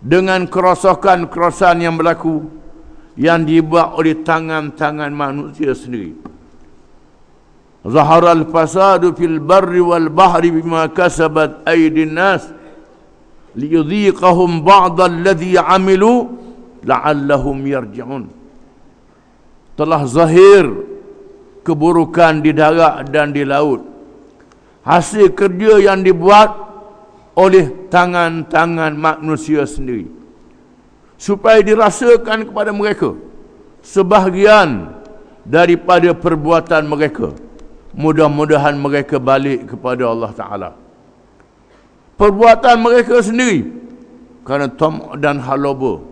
dengan kerosakan-kerosakan yang berlaku yang dibuat oleh tangan-tangan manusia sendiri. Zaharal fasadu fil barri wal bahri bima kasabat aydin nas liyudhiqahum ba'da alladhi amilu la'allahum yarji'un. Telah zahir keburukan di darat dan di laut, hasil kerja yang dibuat oleh tangan-tangan manusia sendiri, supaya dirasakan kepada mereka sebahagian daripada perbuatan mereka. Mudah-mudahan mereka balik kepada Allah Ta'ala. Perbuatan mereka sendiri, kerana tom dan halobo,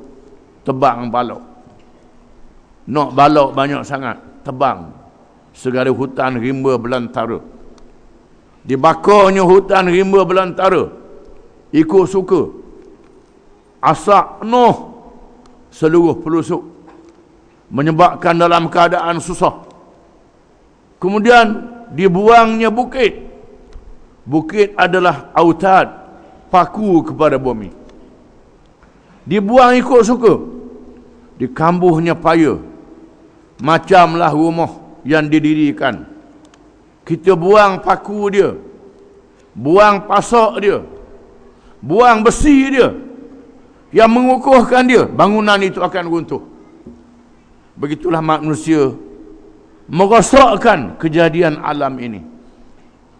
tebang balok. Nak balok banyak sangat, tebang segala hutan rimba belantara. Dibakarnya hutan rimba belantara, ikut suka. Asak noh seluruh pelusuk, menyebabkan dalam keadaan susah. Kemudian dibuangnya bukit. Bukit adalah autad, paku kepada bumi. Dibuang ikut suka. Dikambuhnya paya, macamlah rumah yang didirikan. Kita buang paku dia, buang pasak dia, buang besi dia yang mengukuhkan dia, bangunan itu akan runtuh. Begitulah manusia merosakkan kejadian alam ini.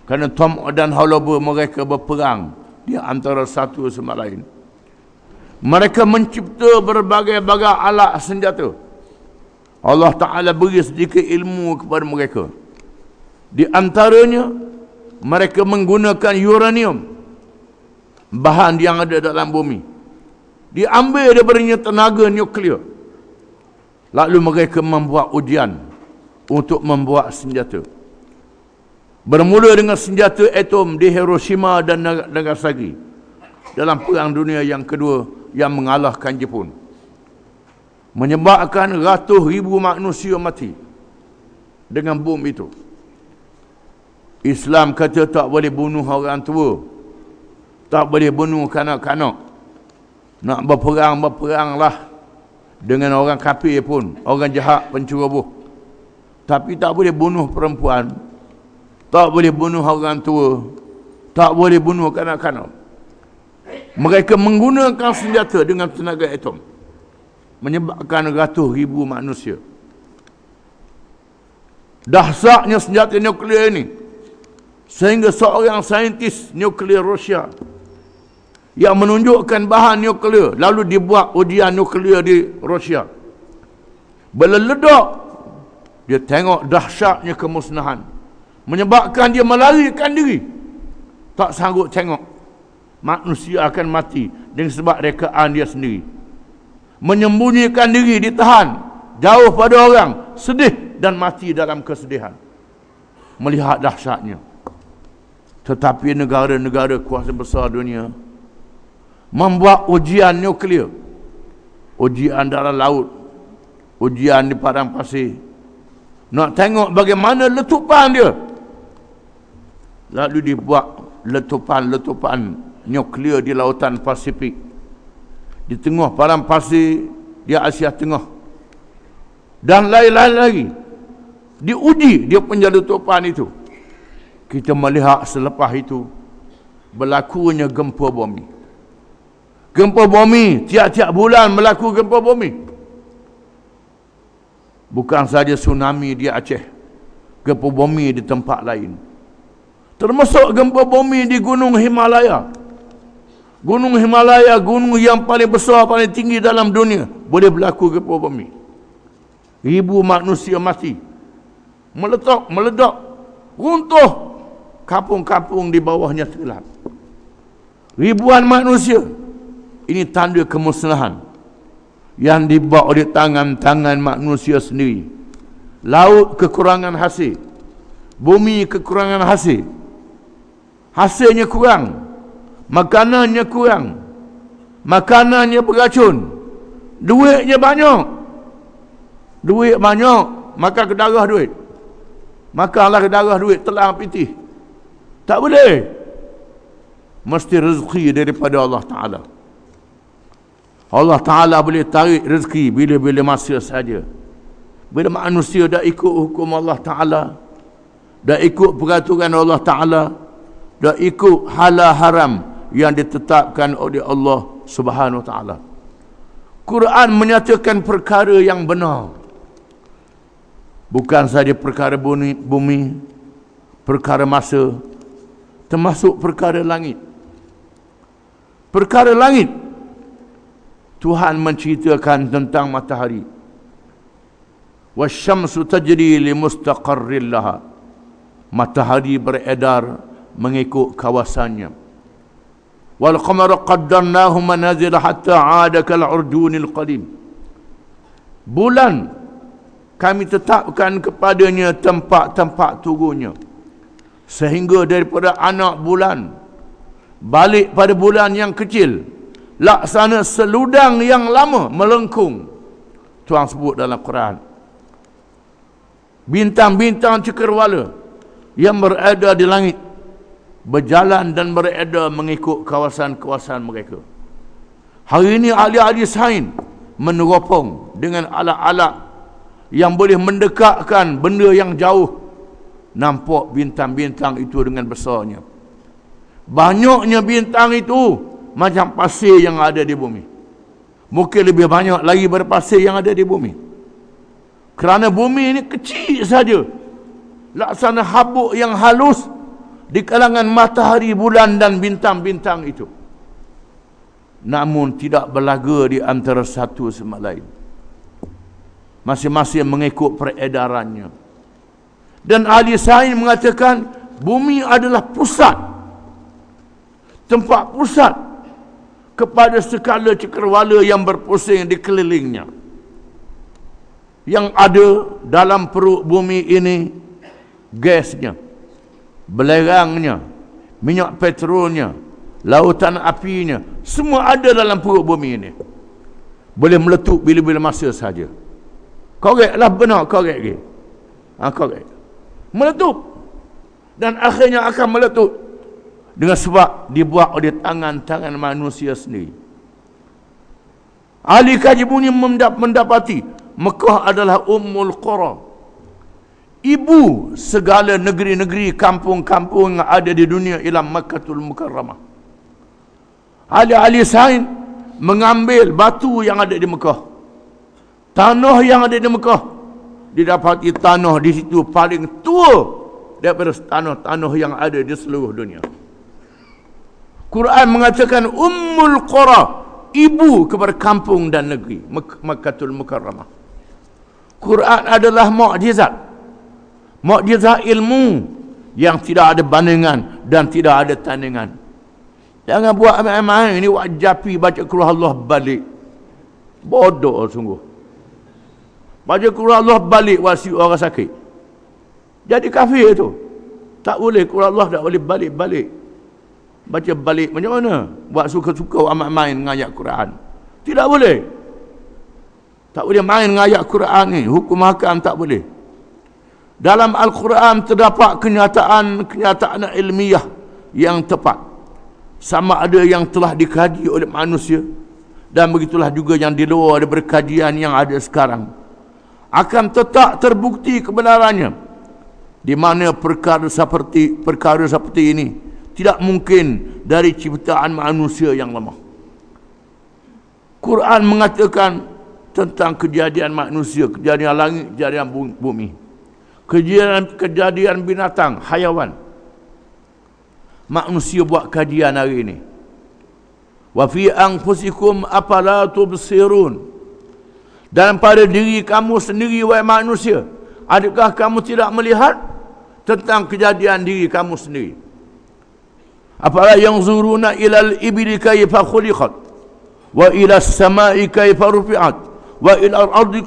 Kerana tom dan haloba mereka berperang di antara satu sama lain. Mereka mencipta berbagai-bagai alat senjata. Allah Ta'ala beri sedikit ilmu kepada mereka. Di antaranya, mereka menggunakan uranium, bahan yang ada dalam bumi. Diambil daripada tenaga nuklear. Lalu mereka membuat ujian untuk membuat senjata. Bermula dengan senjata atom di Hiroshima dan Nagasaki dalam Perang Dunia yang kedua yang mengalahkan Jepun, menyebabkan ratus ribu manusia mati dengan bom itu. Islam kata tak boleh bunuh orang tua, tak boleh bunuh kanak-kanak. Nak berperang, berperanglah dengan orang kafir pun, orang jahat, penceroboh. Tapi tak boleh bunuh perempuan, tak boleh bunuh orang tua, tak boleh bunuh kanak-kanak. Mereka menggunakan senjata dengan tenaga atom, menyebabkan ratus ribu manusia. Dahsyatnya senjata nuklear ini, sehingga seorang saintis nuklear Rusia yang menunjukkan bahan nuklear, lalu dibuat ujian nuklear di Rusia, meledak, dia tengok dahsyatnya kemusnahan, menyebabkan dia melarikan diri, tak sanggup tengok manusia akan mati dengan sebab rekaan dia sendiri, menyembunyikan diri, ditahan jauh pada orang, sedih dan mati dalam kesedihan melihat dahsyatnya. Tetapi negara-negara kuasa besar dunia membuat ujian nuklear, ujian dalam laut, ujian di padang pasir, nak tengok bagaimana letupan dia. Lalu dibuat letupan nuklear di lautan Pasifik, di tengah padang pasir di Asia Tengah, dan lain-lain lagi. Diuji dia punya letupan itu. Kita melihat selepas itu berlakunya gempa bumi. Gempa bumi, tiap-tiap bulan berlaku gempa bumi. Bukan saja tsunami di Aceh, gempa bumi di tempat lain. Termasuk gempa bumi di Gunung Himalaya. Gunung Himalaya, gunung yang paling besar, paling tinggi dalam dunia, boleh berlaku gempa bumi. Ribu manusia mati, meledak, runtuh. Kampung-kampung di bawahnya tenggelam. Ribuan manusia. Ini tanda kemusnahan yang dibawa oleh tangan-tangan manusia sendiri. Laut kekurangan hasil, bumi kekurangan hasil, hasilnya kurang, makanannya kurang, makanannya beracun, duitnya banyak, makan ke darah duit, makanlah ke darah duit, telang pitih. Tak boleh. Mesti rezeki daripada Allah Ta'ala. Allah Ta'ala boleh tarik rezeki bila-bila masa saja. Bila manusia dah ikut hukum Allah Ta'ala, dah ikut peraturan Allah Ta'ala, dah ikut halal haram yang ditetapkan oleh Allah Subhanahu Wa Ta'ala. Quran menyatakan perkara yang benar. Bukan saja perkara bumi, perkara masa, termasuk perkara langit. Perkara langit, Tuhan menceritakan tentang matahari. Wasyamsu tajri li mustaqarrin laha. Matahari beredar mengikut kawasannya. Wal qamara qaddarnahu manazil hatta 'ada kal 'urjunil qadim. Bulan kami tetapkan kepadanya tempat-tempat turunnya, sehingga daripada anak bulan balik pada bulan yang kecil, laksana seludang yang lama melengkung. Tuhan sebut dalam Quran. Bintang-bintang cakrawala yang beredar di langit berjalan dan beredar mengikut kawasan-kawasan mereka. Hari ini ahli-ahli sains meneropong dengan alat-alat yang boleh mendekatkan benda yang jauh, nampak bintang-bintang itu dengan besarnya. Banyaknya bintang itu macam pasir yang ada di bumi. Mungkin lebih banyak lagi daripada pasir yang ada di bumi. Kerana bumi ini kecil saja, laksana habuk yang halus di kalangan matahari, bulan dan bintang-bintang itu. Namun tidak berlaga di antara satu sama lain. Masing-masing mengikut peredarannya. Dan ahli sains mengatakan bumi adalah pusat, tempat pusat kepada segala cakrawala yang berpusing di kelilingnya. Yang ada dalam perut bumi ini gasnya, belerangnya, minyak petrolnya, lautan apinya, semua ada dalam perut bumi ini. Boleh meletup bila-bila masa saja. Korek lah, benar korek ke? Korek. Meletup. dan akhirnya akan meletup dengan sebab dibuat oleh tangan-tangan manusia sendiri. Ahli kaji bunyi mendapati Mekah adalah Ummul Qura, ibu segala negeri-negeri, kampung-kampung yang ada di dunia ialah Makkatul Mukarramah. Ahli-ahli sains mengambil batu yang ada di Mekah, tanah yang ada di Mekah, didapati tanah di situ paling tua daripada tanah-tanah yang ada di seluruh dunia. Quran mengatakan Ummul Qura, ibu kepada kampung dan negeri, Makkatul Mukarramah. Quran adalah mukjizat ilmu yang tidak ada bandingan dan tidak ada tandingan. Jangan buat main-main ni, buat japi baca Quran Allah balik. Bodoh sungguh. Baca Quran Allah balik wasi orang sakit. Jadi kafir tu. Tak boleh, Quran Allah tak boleh balik-balik. Baca balik macam mana? Buat suka-suka amat main dengan ayat Quran. Tidak boleh. Tak boleh main dengan ayat Quran ni. Hukum hakam tak boleh. Dalam Al-Quran terdapat kenyataan ilmiah yang tepat. Sama ada yang telah dikaji oleh manusia, dan begitulah juga yang di luar daripada kajian yang ada sekarang. Akan tetap terbukti kebenarannya, di mana perkara seperti ini tidak mungkin dari ciptaan manusia yang lemah. Quran mengatakan tentang kejadian manusia, kejadian langit, kejadian bumi, kejadian binatang, hayawan. Manusia buat kajian hari ini. Wa fi anfusikum afala tubsirun. Dan pada diri kamu sendiri, wahai manusia, adakah kamu tidak melihat tentang kejadian diri kamu sendiri? Afala yanzuruna ilal ibli kayfa khuliqat, wa ila as-sama'i kayfa rufi'at, wa ila al-ardi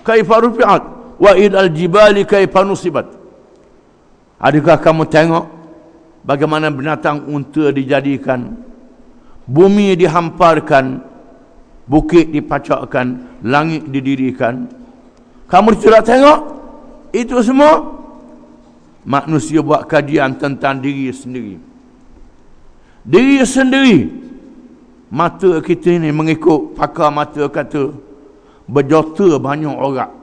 kayfa rufi'at, wa ila al-jibali kayfa nusibat. Adakah kamu tengok bagaimana binatang unta dijadikan, bumi dihamparkan, bukit dipacakkan, langit didirikan? Kamu tidak tengok? Itu semua manusia buat kajian tentang diri sendiri. Diri sendiri. Mata kita ini mengikut pakar mata kata berjuta banyak orang.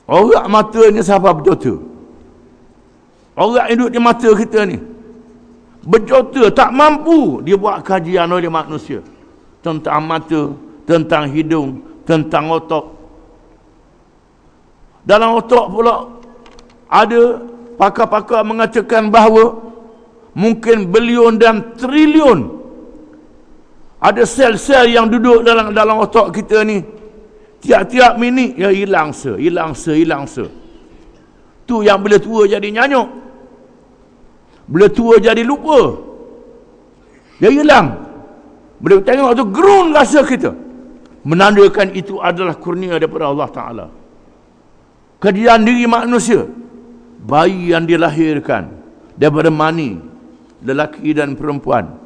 Orang mata ini siapa berjuta? Orang hidup di mata kita ni berjuta, tak mampu dia buat kajian oleh manusia tentang mata, tentang hidung, tentang otak. Dalam otak pula ada pakar-pakar mengatakan bahawa mungkin bilion dan triliun ada sel-sel yang duduk dalam otak kita ni. Tiap-tiap minit ya hilang se. Tu yang bila tua jadi nyanyuk, bila tua jadi lupa, dia hilang. Bila tengok tu gerun rasa kita, menandakan itu adalah kurnia daripada Allah Ta'ala. Kajian diri manusia, bayi yang dilahirkan daripada mani lelaki dan perempuan,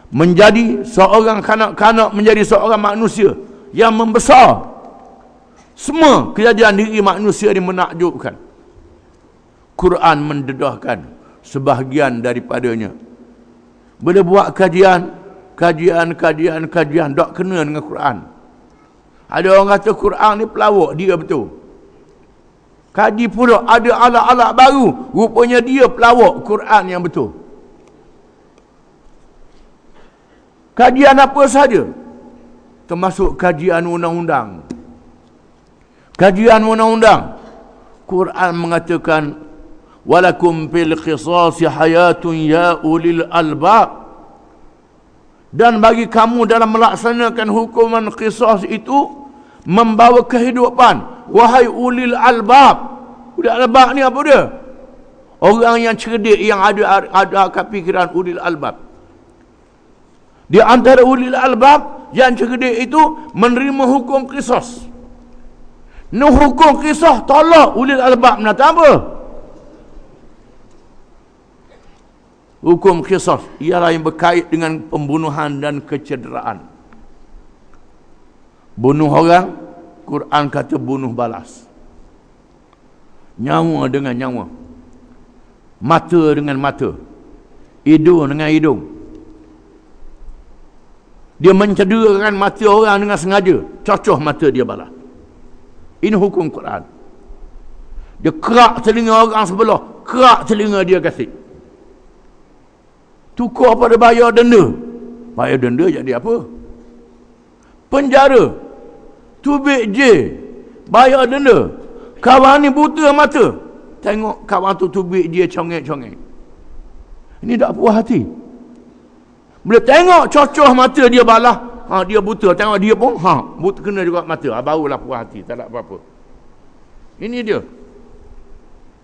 menjadi seorang kanak-kanak, menjadi seorang manusia yang membesar. Semua kejadian diri manusia ini menakjubkan. Quran mendedahkan sebahagian daripadanya. Bila buat kajian tak kena dengan Quran. Ada orang kata Quran ni pelawak, dia betul. Kaji pula ada alat-alat baru, rupanya dia pelawak Quran yang betul. Kajian apa saja, termasuk kajian undang-undang. Quran mengatakan walakum fil qisasi hayatun ya ulil albab. Dan bagi kamu dalam melaksanakan hukuman qisas itu membawa kehidupan, wahai ulil albab. Ulil albab ni apa dia? Orang yang cerdik, yang ada akal fikiran, ulil albab. Di antara ulil albab yang cerdik itu menerima hukum qisas. Hukum qisas tolak ulil albab nak apa? Hukum qisas ialah yang berkait dengan pembunuhan dan kecederaan. Bunuh orang, Quran kata bunuh balas. nyawa dengan nyawa, mata dengan mata, hidung dengan hidung. Dia mencederakan mata orang dengan sengaja, cocoh mata dia balas. Ini hukum Quran. Dia kerak telinga orang sebelah, kerak telinga dia kasih. Tukar pada bayar denda. Bayar denda jadi apa? Penjara. Tubik je. Bayar denda. Kawan ni buta mata. Tengok kawan tu tubik dia congek-congek. Ini tak puas hati. Bila tengok cocoh mata dia balah, dia buta. Tengok dia pun, buta kena juga mata. Barulah puas hati. Tak ada apa-apa. Ini dia.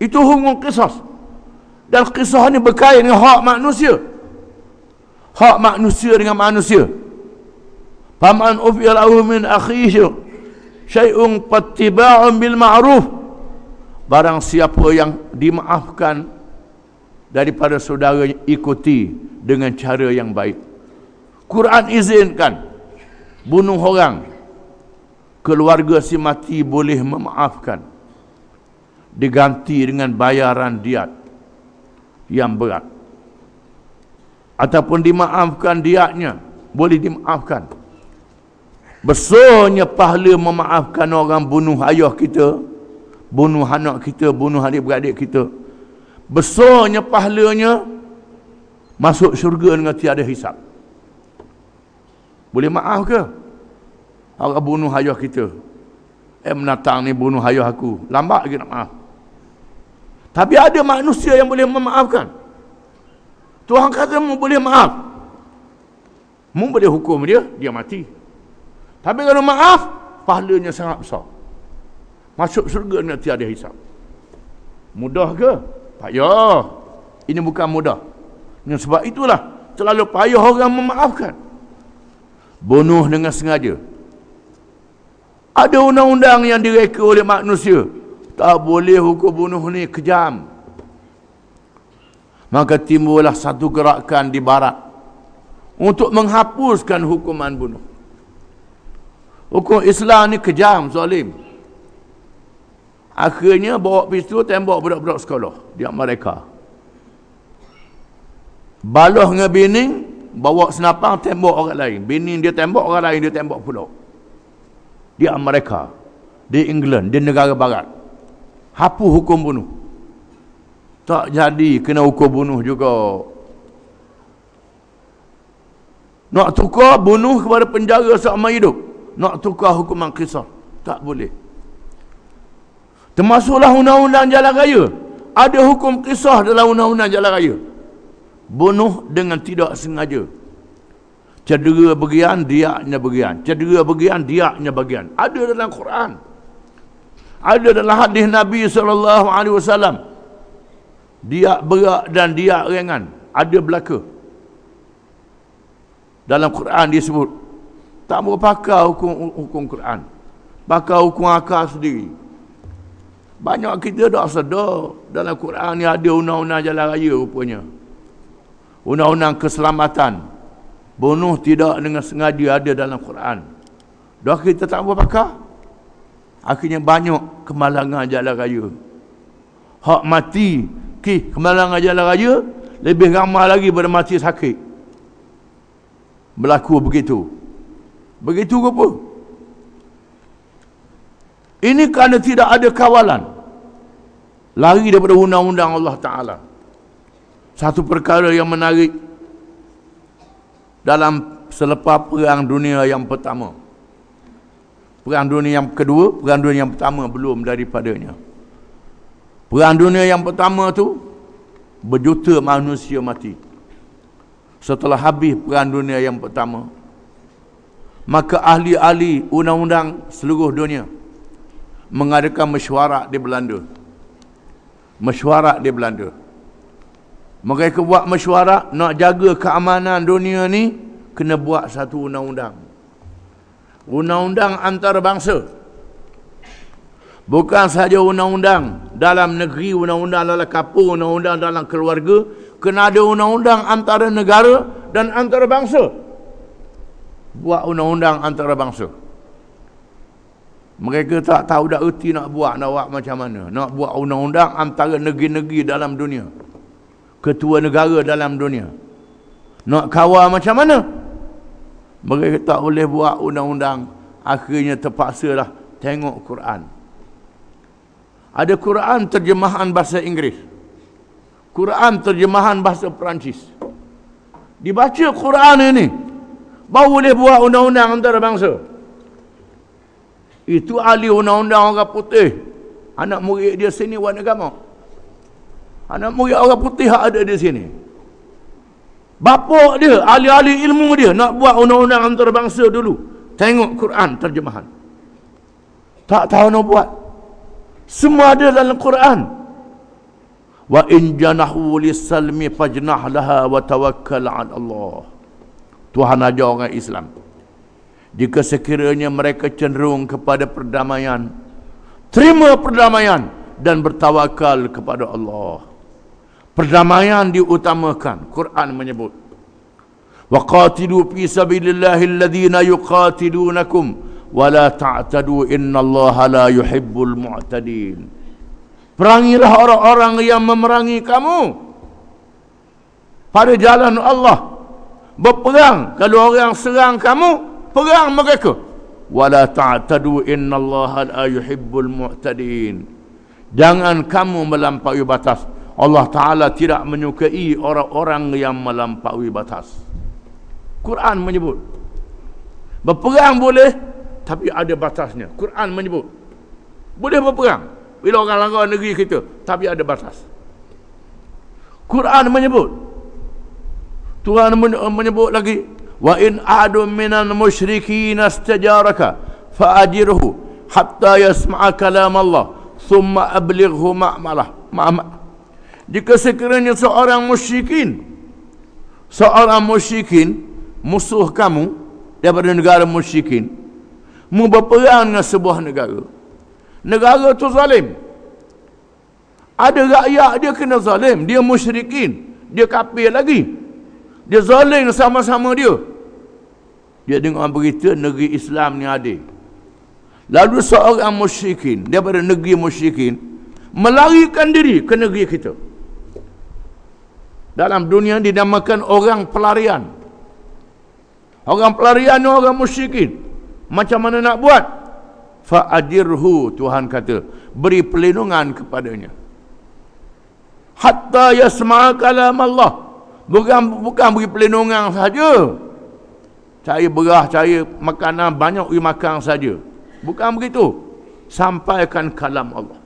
Itu hukum qisas. Dan qisas ni berkait dengan hak manusia. Hak manusia dengan manusia. Faman ufiya lahu min akhihi syai'un fattiba'un bil ma'ruf. Barang siapa yang dimaafkan daripada saudara, ikuti dengan cara yang baik. Quran izinkan bunuh orang, keluarga si mati boleh memaafkan, diganti dengan bayaran diat yang berat, ataupun dimaafkan diatnya, boleh dimaafkan. Besarnya pahala memaafkan orang bunuh ayah kita, bunuh anak kita, bunuh adik-beradik kita. Besarnya pahalanya, masuk syurga dengan tiada hisap. Boleh maaf ke? Orang bunuh ayah kita, menatang ni bunuh ayah aku, lambat lagi nak maaf. Tapi ada manusia yang boleh memaafkan. Tuhan kata mu boleh maaf, mu boleh hukum dia, dia mati. Tapi kalau maaf, pahalanya sangat besar, masuk syurga dengan tiada hisap. Mudah ke? Payah. Ini bukan mudah. Dan sebab itulah terlalu payah orang memaafkan. Bunuh dengan sengaja. Ada undang-undang yang direka oleh manusia. Tak boleh hukum bunuh ni, kejam. Maka timbullah satu gerakan di barat untuk menghapuskan hukuman bunuh. Hukum Islam ni kejam, zalim. Akhirnya bawa pistol tembak budak-budak sekolah di Amerika. Balah dengan bining, bawa senapang tembak orang lain. Bining dia tembak, orang lain dia tembak pula. Di Amerika, di England, di negara barat. Hapus hukum bunuh. Tak jadi kena hukum bunuh juga. Nak tukar bunuh kepada penjara seumur hidup. Nak tukar hukuman qisas, tak boleh. Termasuklah undang-undang jalan raya. Ada hukum qisas dalam undang-undang jalan raya. Bunuh dengan tidak sengaja. Cedera bagian, diaknya bagian. Cedera bagian, diaknya bagian. Ada dalam Quran. Ada dalam hadis Nabi SAW. Diak berat dan diak ringan. Ada belaka. Dalam Quran disebut. Tak mau pakai hukum Quran. Pakai hukum akal sendiri. Banyak kita tak sedar dalam Quran ni ada undang-undang jalan raya rupanya. Undang-undang keselamatan. Bunuh tidak dengan sengaja ada dalam Quran. Dah kita tak mau pakai. Akhirnya banyak kemalangan jalan raya. Hak mati, kemalangan jalan raya lebih ramai lagi daripada mati sakit. Berlaku begitu. Begitu ke apa? Ini kerana tidak ada kawalan. Lari daripada undang-undang Allah Ta'ala. Satu perkara yang menarik dalam selepas Perang Dunia yang pertama. Perang Dunia yang kedua, Perang Dunia yang pertama belum daripadanya. Perang Dunia yang pertama tu berjuta manusia mati. Setelah habis Perang Dunia yang pertama, maka ahli-ahli undang-undang seluruh dunia mengadakan mesyuarat di Belanda. Mesyuarat di Belanda. Mereka buat mesyuarat nak jaga keamanan dunia ni, kena buat satu undang-undang. Undang-undang antarabangsa. Bukan saja undang-undang dalam negeri, undang-undang dalam kapur, undang-undang dalam keluarga, kena ada undang-undang antara negara dan antarabangsa. Buat undang-undang antarabangsa. Mereka tak tahu dah erti nak buat macam mana. Nak buat undang-undang antara negeri-negeri dalam dunia. Ketua negara dalam dunia. Nak kawal macam mana? Mereka tak boleh buat undang-undang. Akhirnya terpaksalah tengok Quran. Ada Quran terjemahan bahasa Inggeris. Quran terjemahan bahasa Perancis. Dibaca Quran ini, baru boleh buat undang-undang antarabangsa. Itu ahli undang-undang orang putih. Anak murid dia sini warna agama. Anak murid orang putih ada di sini. Bapa dia, ahli-ahli ilmu dia nak buat undang-undang antarabangsa dulu. Tengok Quran terjemahan. Tak tahu nak buat. Semua ada dalam Quran. Wa in janahu lis-salmi fajnah laha wa tawakkal 'ala Allah. Tuhan ajar orang Islam. Jika sekiranya mereka cenderung kepada perdamaian, terima perdamaian dan bertawakal kepada Allah. Perdamaian diutamakan. Quran menyebut, wa qatilu fi sabilillahi alladhina yuqatilunakum wa la ta'tadu innallaha la yuhibbul mu'tadin. Perangilah orang-orang yang memerangi kamu pada jalan Allah. Berperang. Kalau orang serang kamu, perang mereka. Wala ta'tadu innallaha la yuhibbul mu'tadin. Jangan kamu melampaui batas. Allah Ta'ala tidak menyukai orang-orang yang melampaui batas. Quran menyebut. Berperang boleh, tapi ada batasnya. Quran menyebut. Boleh berperang bila orang langgar negeri kita, tapi ada batas. Quran menyebut. Tuhan menyebut lagi, wa in ahadun minal musyrikin istajaraka fa'ajirhu hatta yasma'a kalam Allah thumma ablighu ma'malah. Jika sekiranya seorang musyrikin musuh kamu daripada negara musyrikin mu berperang dengan sebuah negara tu zalim, ada rakyat dia kena zalim, dia musyrikin, dia kafir lagi, dia zalim sama-sama dia dengar berita negeri Islam ni ada, lalu seorang musyrikin daripada negeri musyrikin melarikan diri ke negeri kita. Dalam dunia dinamakan orang pelarian. Orang pelarian ni orang musyrikin. Macam mana nak buat? Fa'ajirhu, Tuhan kata, beri perlindungan kepadanya. Hatta yasma'a kalam Allah. Bukan beri perlindungan saja. Cari berah, cari makanan, banyak makan saja. Bukan begitu. Sampaikan kalam Allah.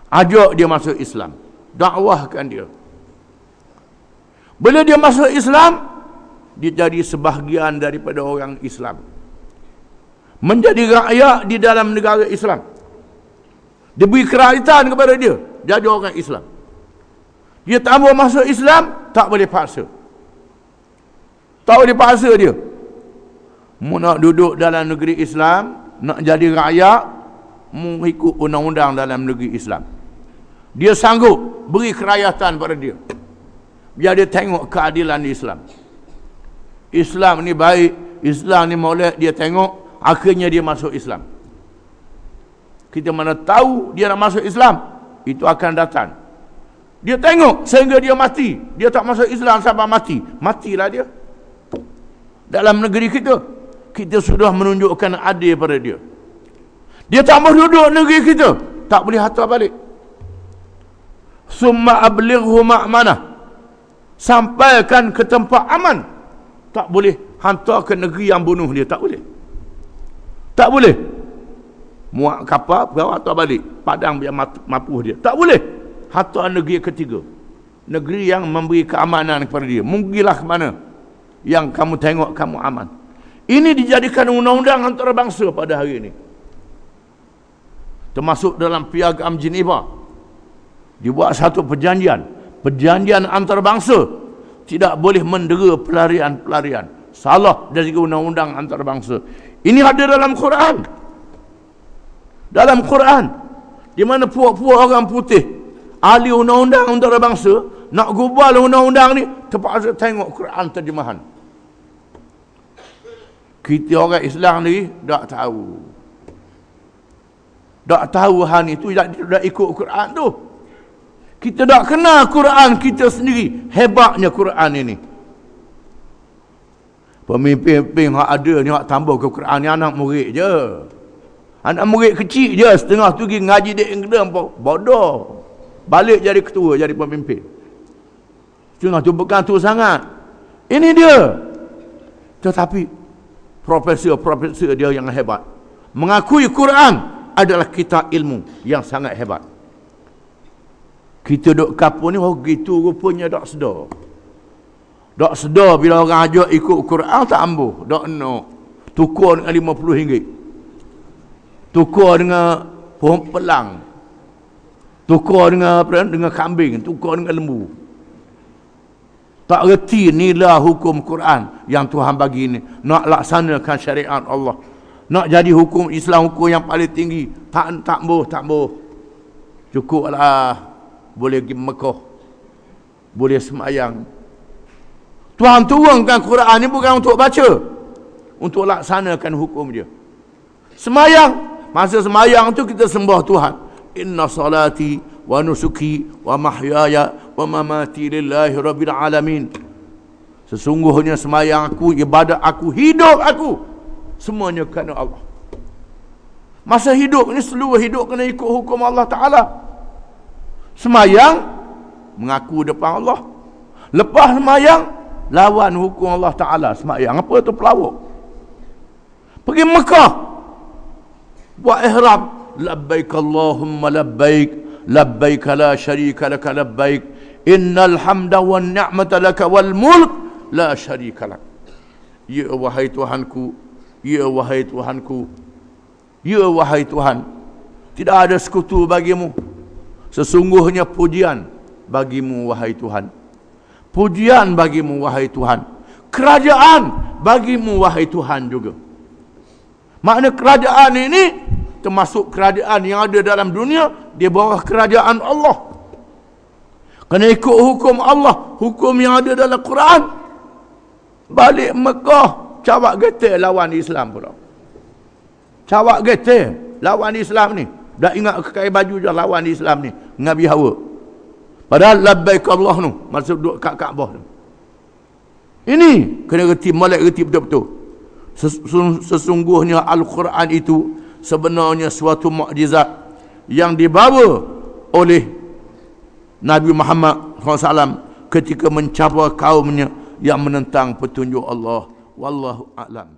Ajak dia masuk Islam. Dakwahkan dia. Bila dia masuk Islam, dia jadi sebahagian daripada orang Islam. Menjadi rakyat di dalam negara Islam. Diberi kerajaan kepada dia, jadi orang Islam. Dia tak mau masuk Islam, tak boleh paksa. Tak boleh paksa dia. Mu nak duduk dalam negeri Islam, nak jadi rakyat, mu ikut undang-undang dalam negeri Islam. Dia sanggup beri kerajaan pada dia. Biar dia tengok keadilan Islam. Islam ni baik, Islam ni molek, dia tengok, akhirnya dia masuk Islam. Kita mana tahu dia nak masuk Islam, itu akan datang. Dia tengok sehingga dia mati. Dia tak masuk Islam sampai mati. Matilah dia. Dalam negeri kita, kita sudah menunjukkan adil pada dia. Dia tak mau duduk negeri kita, tak boleh hantar balik. Summa ablighu ma'manah. Sampaikan ke tempat aman. Tak boleh hantar ke negeri yang bunuh dia. Tak boleh. Tak boleh. Muat kapal, perahu hantar balik. Padang biar mapuh dia. Tak boleh. Hantar negeri ketiga. Negeri yang memberi keamanan kepada dia. Mungkinlah ke mana yang kamu tengok kamu aman. Ini dijadikan undang-undang antarabangsa pada hari ini. Termasuk dalam Piagam Geneva. Dibuat satu perjanjian. Perjanjian antarabangsa tidak boleh mendera pelarian-pelarian. Salah dari undang-undang antarabangsa. Ini ada dalam Quran. Dalam Quran, di mana puak-puak orang putih, ahli undang-undang antarabangsa, nak gubal undang-undang ni, terpaksa tengok Quran terjemahan. Kita orang Islam ni tak tahu. Tak tahu hang itu tak ikut Quran tu. Kita tak kenal Quran kita sendiri. Hebatnya Quran ini. Pemimpin-pemimpin yang ada ni hak tambah ke Quran ni anak murid je. Anak murid kecil je, setengah tu pergi ngaji dek England, bodoh. Balik jadi ketua, jadi pemimpin. Setengah tu bergantung sangat. Ini dia. Tetapi profesor-profesor dia yang hebat mengakui Quran adalah kitab ilmu yang sangat hebat. Kita duk kapur ni, gitu rupanya tak sedar. Tak sedar bila orang ajak ikut Quran tak ambuh. Tak nak. Tukar dengan RM50. Tukar dengan pohon pelang. Tukar dengan kambing. Tukar dengan lembu. Tak reti nilai hukum Quran yang Tuhan bagi ni. Nak laksanakan syariat Allah. Nak jadi hukum Islam, hukum yang paling tinggi. Tak boh. Cukuplah. Boleh pergi Mekah. Boleh semayang. Tuhan turunkan Quran ni bukan untuk baca. Untuk laksanakan hukum dia. Semayang. Masa semayang tu kita sembah Tuhan. Inna salati wa nusuki wa mahyaya wa mamati lillahi rabbil alamin. Sesungguhnya semayang aku, ibadat aku, hidup aku, semuanya kerana Allah. Masa hidup ni seluruh hidup kena ikut hukum Allah Ta'ala. Semayang mengaku depan Allah. Lepas semayang lawan hukum Allah Ta'ala. Semayang apa tu? Pelawak. Pergi Mekah buat ihram, labbaik Allahumma labbaik, labbaik la syarika laka labbaik, innal hamda wan ni'mata laka wal mulk la syarika lak. Ya wahai Tuhanku, ya wahai Tuhanku, ya wahai Tuhan, tidak ada sekutu bagimu. Sesungguhnya pujian bagimu wahai Tuhan. Pujian bagimu wahai Tuhan. Kerajaan bagimu wahai Tuhan juga. Makna kerajaan ini termasuk kerajaan yang ada dalam dunia di bawah kerajaan Allah. Kena ikut hukum Allah, hukum yang ada dalam Quran. Balik Mekah, cawak getir lawan Islam pula. Cawak getir lawan Islam ni. Dah ingat pakai baju je lawan Islam ni, ngabi hawa. Padahal labbaik Allah tu masa duduk kat Kaabah tu. Ini kena reti, molek reti betul-betul. Sesungguhnya Al-Quran itu sebenarnya suatu mukjizat yang dibawa oleh Nabi Muhammad SAW ketika mencabar kaumnya yang menentang petunjuk Allah. Wallahu a'lam.